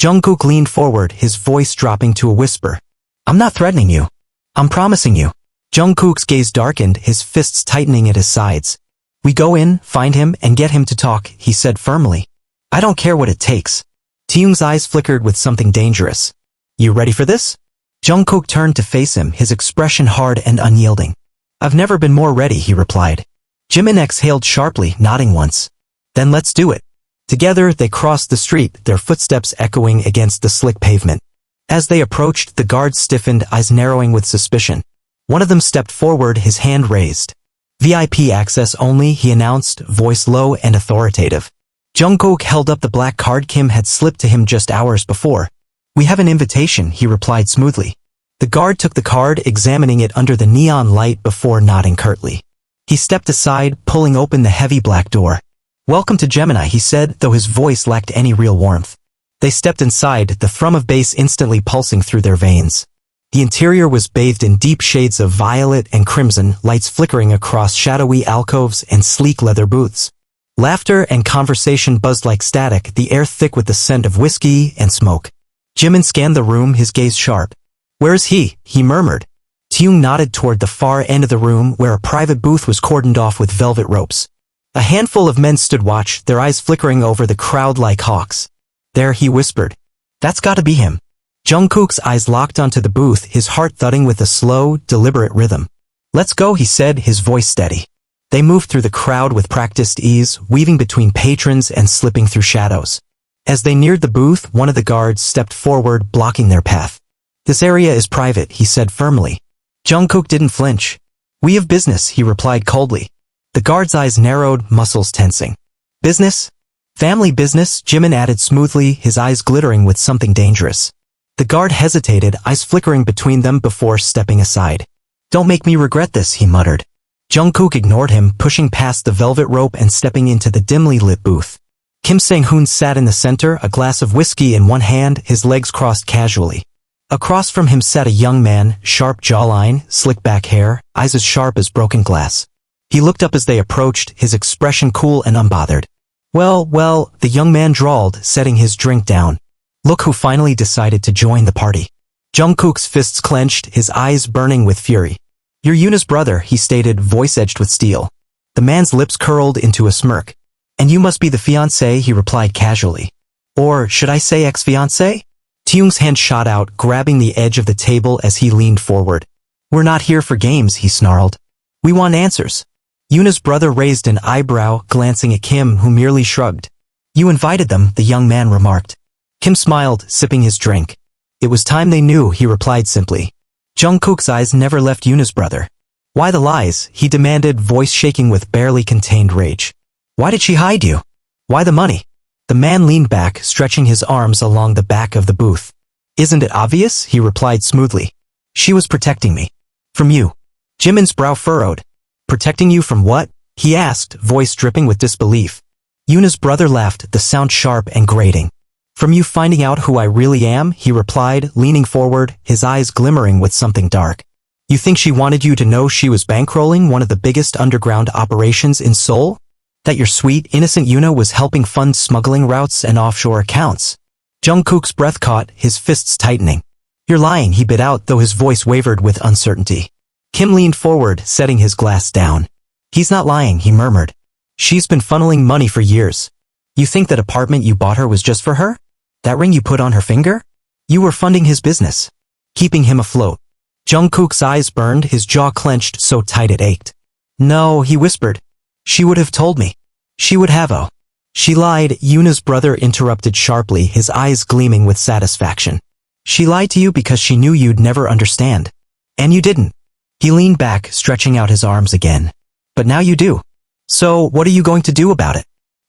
Jungkook leaned forward, his voice dropping to a whisper. I'm not threatening you. I'm promising you. Jungkook's gaze darkened, his fists tightening at his sides. We go in, find him, and get him to talk, he said firmly. I don't care what it takes. Taehyung's eyes flickered with something dangerous. You ready for this? Jungkook turned to face him, his expression hard and unyielding. I've never been more ready, he replied. Jimin exhaled sharply, nodding once. Then let's do it. Together they crossed the street, their footsteps echoing against the slick pavement. As they approached, the guards stiffened, eyes narrowing with suspicion. One of them stepped forward, his hand raised. VIP access only, he announced, voice low and authoritative. Jungkook held up the black card Kim had slipped to him just hours before. We have an invitation, he replied smoothly. The guard took the card, examining it under the neon light before nodding curtly. He stepped aside, pulling open the heavy black door. Welcome to Gemini, he said, though his voice lacked any real warmth. They stepped inside, the thrum of bass instantly pulsing through their veins. The interior was bathed in deep shades of violet and crimson, lights flickering across shadowy alcoves and sleek leather booths. Laughter and conversation buzzed like static, the air thick with the scent of whiskey and smoke. Jimin scanned the room, his gaze sharp. Where is he? He murmured. Taehyung nodded toward the far end of the room where a private booth was cordoned off with velvet ropes. A handful of men stood watch, their eyes flickering over the crowd like hawks. There, he whispered. That's gotta be him. Jungkook's eyes locked onto the booth, his heart thudding with a slow, deliberate rhythm. Let's go, he said, his voice steady. They moved through the crowd with practiced ease, weaving between patrons and slipping through shadows. As they neared the booth, one of the guards stepped forward, blocking their path. This area is private, he said firmly. Jungkook didn't flinch. We have business, he replied coldly. The guard's eyes narrowed, muscles tensing. Business? Family business, Jimin added smoothly, his eyes glittering with something dangerous. The guard hesitated, eyes flickering between them before stepping aside. Don't make me regret this, he muttered. Jungkook ignored him, pushing past the velvet rope and stepping into the dimly lit booth. Kim Sang-hoon sat in the center, a glass of whiskey in one hand, his legs crossed casually. Across from him sat a young man, sharp jawline, slick back hair, eyes as sharp as broken glass. He looked up as they approached, his expression cool and unbothered. Well, the young man drawled, setting his drink down. Look who finally decided to join the party. Jungkook's fists clenched, his eyes burning with fury. You're Yuna's brother, he stated, voice edged with steel. The man's lips curled into a smirk. And you must be the fiancé, he replied casually. Or, should I say ex-fiancé? Taehyung's hand shot out, grabbing the edge of the table as he leaned forward. We're not here for games, he snarled. We want answers. Yuna's brother raised an eyebrow, glancing at Kim, who merely shrugged. You invited them, the young man remarked. Kim smiled, sipping his drink. It was time they knew, he replied simply. Jungkook's eyes never left Yuna's brother. Why the lies? He demanded, voice shaking with barely contained rage. Why did she hide you? Why the money? The man leaned back, stretching his arms along the back of the booth. Isn't it obvious? He replied smoothly. She was protecting me. From you. Jimin's brow furrowed. Protecting you from what? He asked, voice dripping with disbelief. Yuna's brother laughed, the sound sharp and grating. From you finding out who I really am, he replied, leaning forward, his eyes glimmering with something dark. You think she wanted you to know she was bankrolling one of the biggest underground operations in Seoul? That your sweet, innocent Yuna was helping fund smuggling routes and offshore accounts? Jungkook's breath caught, his fists tightening. You're lying, he bit out, though his voice wavered with uncertainty. Kim leaned forward, setting his glass down. He's not lying, he murmured. She's been funneling money for years. You think that apartment you bought her was just for her? That ring you put on her finger? You were funding his business. Keeping him afloat. Jungkook's eyes burned, his jaw clenched so tight it ached. No, he whispered. She would have told me. She would have, oh. She lied, Yuna's brother interrupted sharply, his eyes gleaming with satisfaction. She lied to you because she knew you'd never understand. And you didn't. He leaned back, stretching out his arms again. But now you do. So, what are you going to do about it?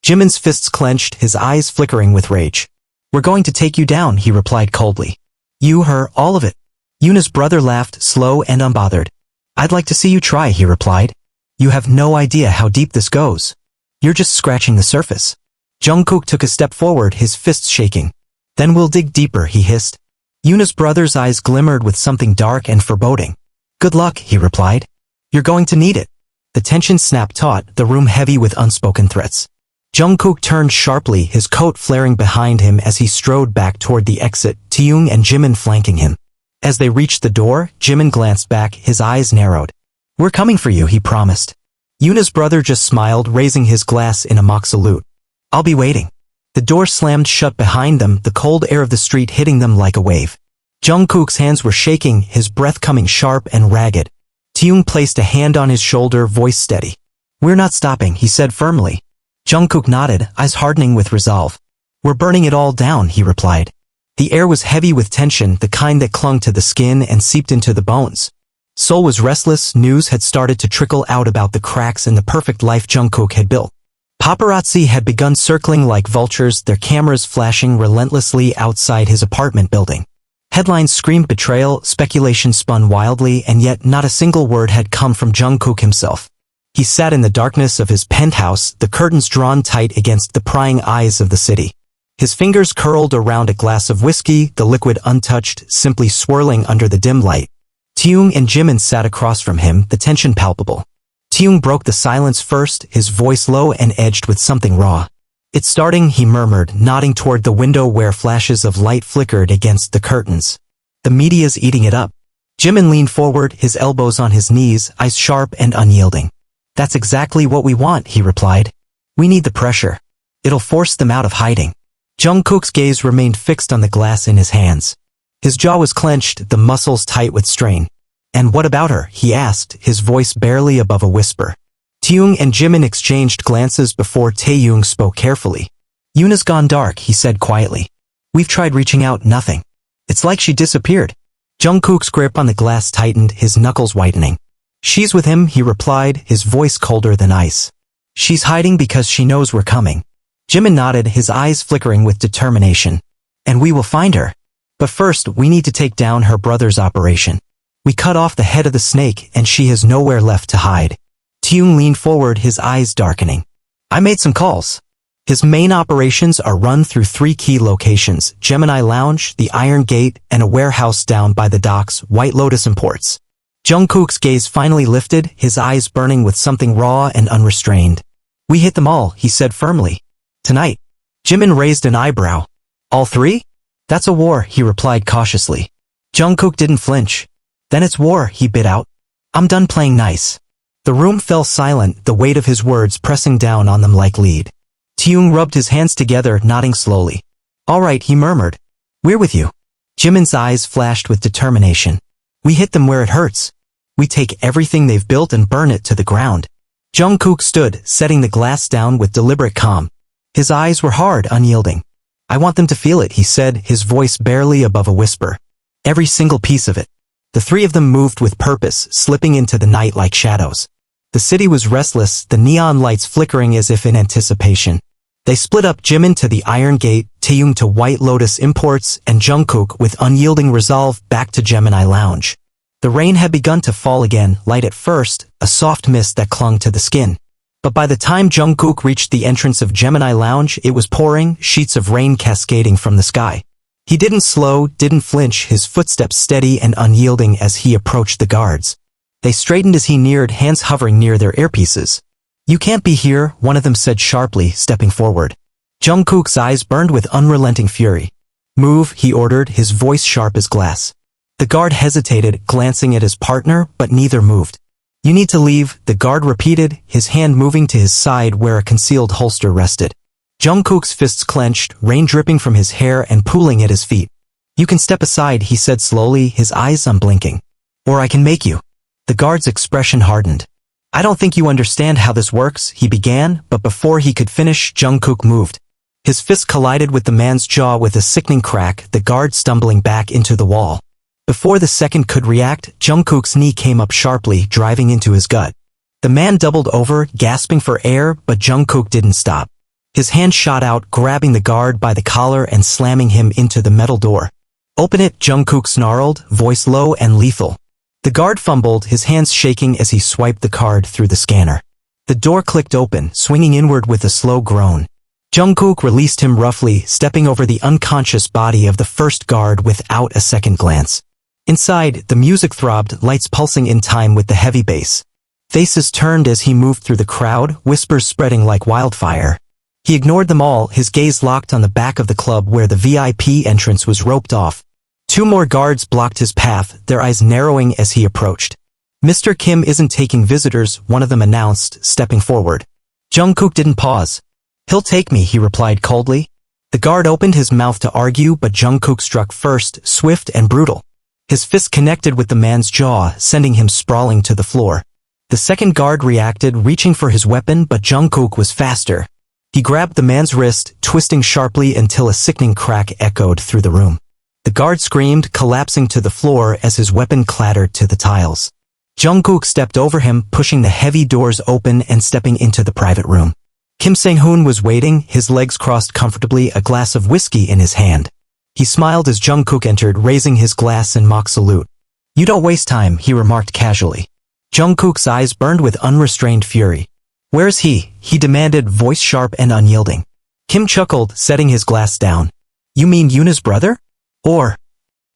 Jimin's fists clenched, his eyes flickering with rage. We're going to take you down, he replied coldly. You, her, all of it. Yuna's brother laughed, slow and unbothered. I'd like to see you try, he replied. You have no idea how deep this goes. You're just scratching the surface. Jungkook took a step forward, his fists shaking. Then we'll dig deeper, he hissed. Yuna's brother's eyes glimmered with something dark and foreboding. Good luck, he replied. You're going to need it. The tension snapped taut, the room heavy with unspoken threats. Jungkook turned sharply, his coat flaring behind him as he strode back toward the exit, Taehyung and Jimin flanking him. As they reached the door, Jimin glanced back, his eyes narrowed. We're coming for you, he promised. Yuna's brother just smiled, raising his glass in a mock salute. I'll be waiting. The door slammed shut behind them, the cold air of the street hitting them like a wave. Jungkook's hands were shaking, his breath coming sharp and ragged. Taehyung placed a hand on his shoulder, voice steady. We're not stopping, he said firmly. Jungkook nodded, eyes hardening with resolve. We're burning it all down, he replied. The air was heavy with tension, the kind that clung to the skin and seeped into the bones. Seoul was restless, news had started to trickle out about the cracks in the perfect life Jungkook had built. Paparazzi had begun circling like vultures, their cameras flashing relentlessly outside his apartment building. Headlines screamed betrayal, speculation spun wildly, and yet not a single word had come from Jungkook himself. He sat in the darkness of his penthouse, the curtains drawn tight against the prying eyes of the city. His fingers curled around a glass of whiskey, the liquid untouched, simply swirling under the dim light. Taehyung and Jimin sat across from him, the tension palpable. Taehyung broke the silence first, his voice low and edged with something raw. It's starting, he murmured, nodding toward the window where flashes of light flickered against the curtains. The media's eating it up. Jimin leaned forward, his elbows on his knees, eyes sharp and unyielding. That's exactly what we want, he replied. We need the pressure. It'll force them out of hiding. Jungkook's gaze remained fixed on the glass in his hands. His jaw was clenched, the muscles tight with strain. And what about her? He asked, his voice barely above a whisper. Taehyung and Jimin exchanged glances before Taehyung spoke carefully. Yuna's gone dark, he said quietly. We've tried reaching out, nothing. It's like she disappeared. Jungkook's grip on the glass tightened, his knuckles whitening. She's with him, he replied, his voice colder than ice. She's hiding because she knows we're coming. Jimin nodded, his eyes flickering with determination. And we will find her. But first, we need to take down her brother's operation. We cut off the head of the snake, and she has nowhere left to hide. Taehyung leaned forward, his eyes darkening. I made some calls. His main operations are run through 3 key locations, Gemini Lounge, the Iron Gate, and a warehouse down by the docks, White Lotus Imports. Jungkook's gaze finally lifted, his eyes burning with something raw and unrestrained. We hit them all, he said firmly. Tonight. Jimin raised an eyebrow. All 3? That's a war, he replied cautiously. Jungkook didn't flinch. Then it's war, he bit out. I'm done playing nice. The room fell silent, the weight of his words pressing down on them like lead. Taehyung rubbed his hands together, nodding slowly. All right, he murmured. We're with you. Jimin's eyes flashed with determination. We hit them where it hurts. We take everything they've built and burn it to the ground. Jungkook stood, setting the glass down with deliberate calm. His eyes were hard, unyielding. I want them to feel it, he said, his voice barely above a whisper. Every single piece of it. The 3 of them moved with purpose, slipping into the night like shadows. The city was restless, the neon lights flickering as if in anticipation. They split up, Jimin to the Iron Gate, Taehyung to White Lotus Imports, and Jungkook with unyielding resolve back to Gemini Lounge. The rain had begun to fall again, light at first, a soft mist that clung to the skin. But by the time Jungkook reached the entrance of Gemini Lounge, it was pouring, sheets of rain cascading from the sky. He didn't slow, didn't flinch, his footsteps steady and unyielding as he approached the guards. They straightened as he neared, hands hovering near their earpieces. You can't be here, one of them said sharply, stepping forward. Jungkook's eyes burned with unrelenting fury. Move, he ordered, his voice sharp as glass. The guard hesitated, glancing at his partner, but neither moved. You need to leave, the guard repeated, his hand moving to his side where a concealed holster rested. Jungkook's fists clenched, rain dripping from his hair and pooling at his feet. You can step aside, he said slowly, his eyes unblinking. Or I can make you. The guard's expression hardened. I don't think you understand how this works, he began, but before he could finish, Jungkook moved. His fist collided with the man's jaw with a sickening crack, the guard stumbling back into the wall. Before the second could react, Jungkook's knee came up sharply, driving into his gut. The man doubled over, gasping for air, but Jungkook didn't stop. His hand shot out, grabbing the guard by the collar and slamming him into the metal door. Open it, Jungkook snarled, voice low and lethal. The guard fumbled, his hands shaking as he swiped the card through the scanner. The door clicked open, swinging inward with a slow groan. Jungkook released him roughly, stepping over the unconscious body of the first guard without a second glance. Inside, the music throbbed, lights pulsing in time with the heavy bass. Faces turned as he moved through the crowd, whispers spreading like wildfire. He ignored them all, his gaze locked on the back of the club where the VIP entrance was roped off. 2 more guards blocked his path, their eyes narrowing as he approached. Mr. Kim isn't taking visitors, one of them announced, stepping forward. Jungkook didn't pause. He'll take me, he replied coldly. The guard opened his mouth to argue, but Jungkook struck first, swift and brutal. His fist connected with the man's jaw, sending him sprawling to the floor. The second guard reacted, reaching for his weapon, but Jungkook was faster. He grabbed the man's wrist, twisting sharply until a sickening crack echoed through the room. The guard screamed, collapsing to the floor as his weapon clattered to the tiles. Jungkook stepped over him, pushing the heavy doors open and stepping into the private room. Kim Sang-hoon was waiting, his legs crossed comfortably, a glass of whiskey in his hand. He smiled as Jungkook entered, raising his glass in mock salute. "You don't waste time," he remarked casually. Jungkook's eyes burned with unrestrained fury. "Where's he?" he demanded, voice sharp and unyielding. Kim chuckled, setting his glass down. "You mean Yuna's brother? Or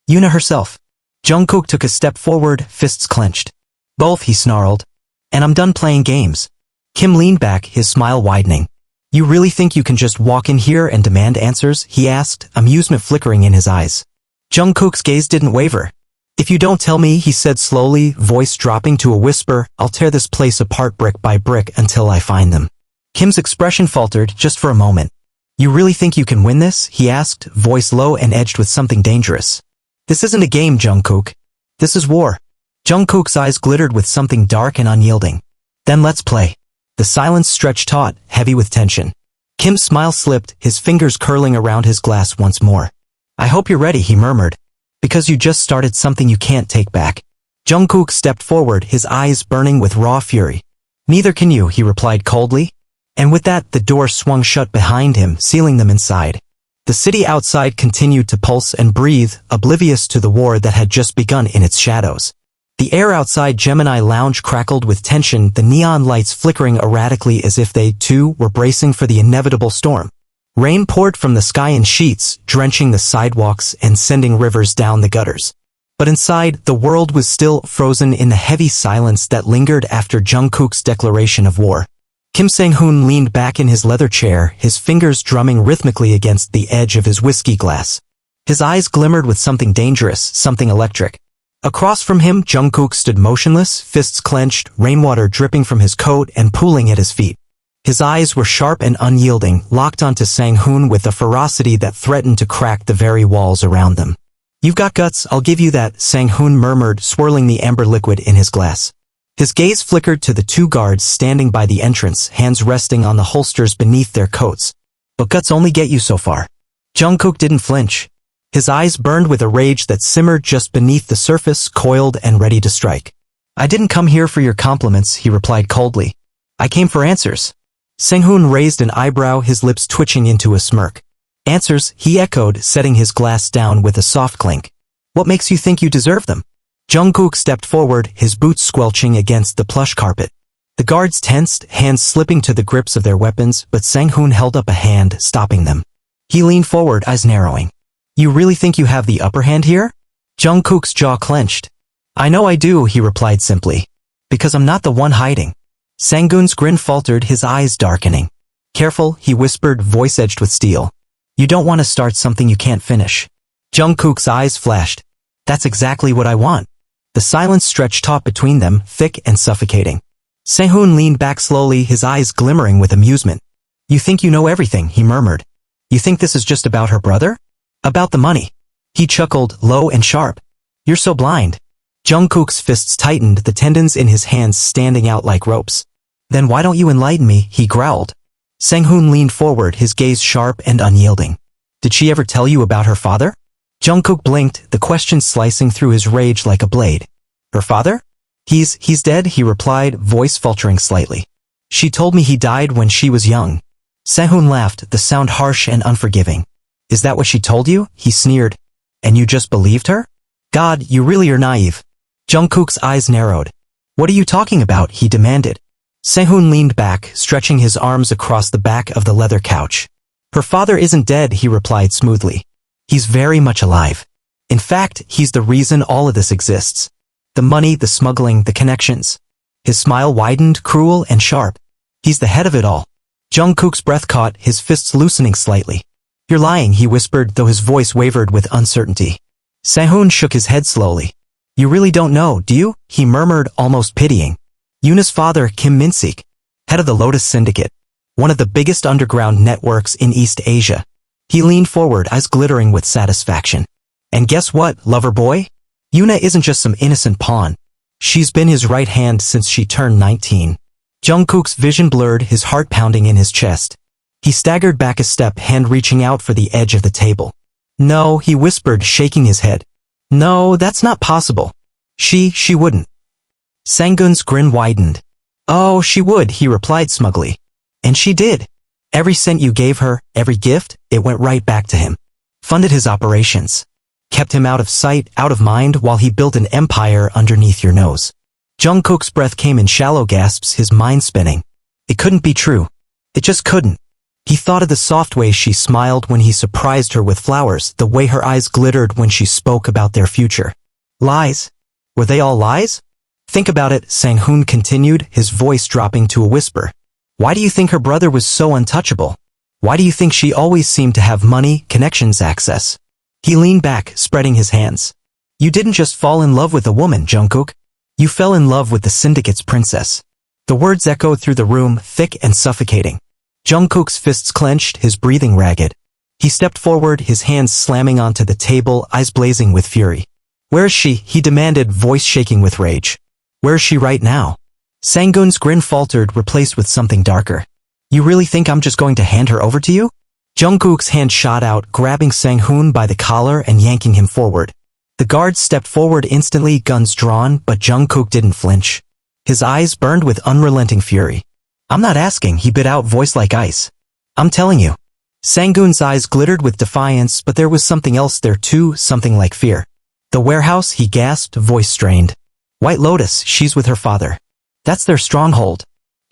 Yuna herself?" Jungkook took a step forward, fists clenched. "Both," he snarled. "And I'm done playing games." Kim leaned back, his smile widening. "You really think you can just walk in here and demand answers?" he asked, amusement flickering in his eyes. Jungkook's gaze didn't waver. "If you don't tell me," he said slowly, voice dropping to a whisper, "I'll tear this place apart brick by brick until I find them." Kim's expression faltered, just for a moment. "You really think you can win this?" he asked, voice low and edged with something dangerous. "This isn't a game, Jungkook. This is war." Jungkook's eyes glittered with something dark and unyielding. "Then let's play." The silence stretched taut, heavy with tension. Kim's smile slipped, his fingers curling around his glass once more. "I hope you're ready," he murmured. "Because you just started something you can't take back." Jungkook stepped forward, his eyes burning with raw fury. "Neither can you," he replied coldly. And with that, the door swung shut behind him, sealing them inside. The city outside continued to pulse and breathe, oblivious to the war that had just begun in its shadows. The air outside Gemini Lounge crackled with tension, the neon lights flickering erratically as if they, too, were bracing for the inevitable storm. Rain poured from the sky in sheets, drenching the sidewalks and sending rivers down the gutters. But inside, the world was still frozen in the heavy silence that lingered after Jungkook's declaration of war. Kim Sang-hoon leaned back in his leather chair, his fingers drumming rhythmically against the edge of his whiskey glass. His eyes glimmered with something dangerous, something electric. Across from him, Jungkook stood motionless, fists clenched, rainwater dripping from his coat and pooling at his feet. His eyes were sharp and unyielding, locked onto Sang-hoon with a ferocity that threatened to crack the very walls around them. "You've got guts, I'll give you that," Sang-hoon murmured, swirling the amber liquid in his glass. His gaze flickered to the 2 guards standing by the entrance, hands resting on the holsters beneath their coats. "But guts only get you so far." Jungkook didn't flinch. His eyes burned with a rage that simmered just beneath the surface, coiled and ready to strike. "I didn't come here for your compliments," he replied coldly. "I came for answers." Sang-hoon raised an eyebrow, his lips twitching into a smirk. "Answers," he echoed, setting his glass down with a soft clink. "What makes you think you deserve them?" Jungkook stepped forward, his boots squelching against the plush carpet. The guards tensed, hands slipping to the grips of their weapons, but Sang-hoon held up a hand, stopping them. He leaned forward, eyes narrowing. "You really think you have the upper hand here?" Jungkook's jaw clenched. "I know I do," he replied simply. "Because I'm not the one hiding." Sang-hoon's grin faltered, his eyes darkening. "Careful," he whispered, voice edged with steel. "You don't want to start something you can't finish." Jungkook's eyes flashed. "That's exactly what I want." The silence stretched taut between them, thick and suffocating. Sang-hoon leaned back slowly, his eyes glimmering with amusement. "You think you know everything," he murmured. "You think this is just about her brother? About the money?" He chuckled, low and sharp. "You're so blind." Jungkook's fists tightened, the tendons in his hands standing out like ropes. "Then why don't you enlighten me?" he growled. Sang-hoon leaned forward, his gaze sharp and unyielding. "Did she ever tell you about her father?" Jungkook blinked, the question slicing through his rage like a blade. "Her father? He's dead," he replied, voice faltering slightly. "She told me he died when she was young." Sang-hoon laughed, the sound harsh and unforgiving. "Is that what she told you?" he sneered. "And you just believed her? God, you really are naive." Jungkook's eyes narrowed. "What are you talking about?" he demanded. Sang-hoon leaned back, stretching his arms across the back of the leather couch. "Her father isn't dead," he replied smoothly. "He's very much alive. In fact, he's the reason all of this exists. The money, the smuggling, the connections. His smile widened, cruel and sharp. He's the head of it all. Jungkook's breath caught, his fists loosening slightly. You're lying, he whispered, though his voice wavered with uncertainty. Sehun shook his head slowly. You really don't know, do you? He murmured, almost pitying. Yuna's father, Kim Min-sik, head of the Lotus Syndicate, one of the biggest underground networks in East Asia. He leaned forward, eyes glittering with satisfaction. And guess what, lover boy? Yuna isn't just some innocent pawn. She's been his right hand since she turned 19. Jungkook's vision blurred, his heart pounding in his chest. He staggered back a step, hand reaching out for the edge of the table. No, he whispered, shaking his head. No, that's not possible. She wouldn't. Sanggun's grin widened. Oh, she would, he replied smugly. And she did. Every cent you gave her, every gift, it went right back to him. Funded his operations. Kept him out of sight, out of mind, while he built an empire underneath your nose. Jungkook's breath came in shallow gasps, his mind spinning. It couldn't be true. It just couldn't. He thought of the soft way she smiled when he surprised her with flowers, the way her eyes glittered when she spoke about their future. Lies? Were they all lies? Think about it, Sang-hoon continued, his voice dropping to a whisper. Why do you think her brother was so untouchable? Why do you think she always seemed to have money, connections, access? He leaned back, spreading his hands. You didn't just fall in love with a woman, Jungkook. You fell in love with the syndicate's princess. The words echoed through the room, thick and suffocating. Jungkook's fists clenched, his breathing ragged. He stepped forward, his hands slamming onto the table, eyes blazing with fury. Where is she? He demanded, voice shaking with rage. Where is she right now? Sanggun's grin faltered, replaced with something darker. You really think I'm just going to hand her over to you? Jungkook's hand shot out, grabbing Sang-hoon by the collar and yanking him forward. The guards stepped forward instantly, guns drawn, but Jungkook didn't flinch. His eyes burned with unrelenting fury. I'm not asking, he bit out, voice like ice. I'm telling you. Sanggun's eyes glittered with defiance, but there was something else there too, something like fear. The warehouse, he gasped, voice strained. White Lotus, she's with her father. That's their stronghold.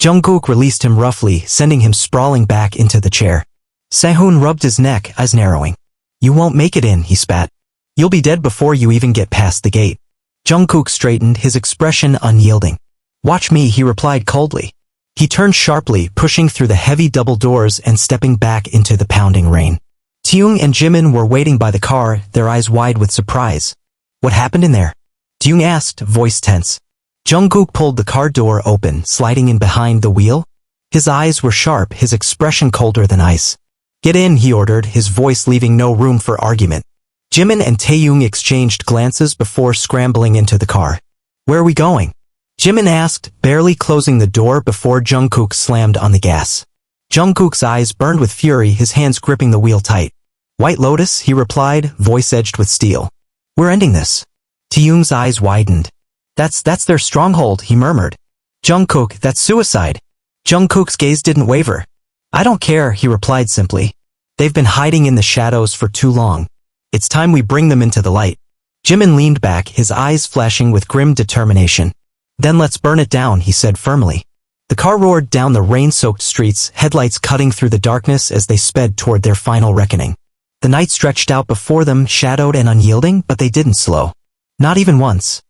Jungkook released him roughly, sending him sprawling back into the chair. Sehun rubbed his neck, eyes narrowing. You won't make it in, he spat. You'll be dead before you even get past the gate. Jungkook straightened, his expression unyielding. Watch me, he replied coldly. He turned sharply, pushing through the heavy double doors and stepping back into the pounding rain. Taehyung and Jimin were waiting by the car, their eyes wide with surprise. What happened in there? Taehyung asked, voice tense. Jungkook pulled the car door open, sliding in behind the wheel. His eyes were sharp, his expression colder than ice. Get in, he ordered, his voice leaving no room for argument. Jimin and Taehyung exchanged glances before scrambling into the car. Where are we going? Jimin asked, barely closing the door before Jungkook slammed on the gas. Jungkook's eyes burned with fury, his hands gripping the wheel tight. White Lotus, he replied, voice edged with steel. We're ending this. Taehyung's eyes widened. That's their stronghold, he murmured. Jungkook, that's suicide. Jungkook's gaze didn't waver. I don't care, he replied simply. They've been hiding in the shadows for too long. It's time we bring them into the light. Jimin leaned back, his eyes flashing with grim determination. Then let's burn it down, he said firmly. The car roared down the rain-soaked streets, headlights cutting through the darkness as they sped toward their final reckoning. The night stretched out before them, shadowed and unyielding, but they didn't slow. Not even once.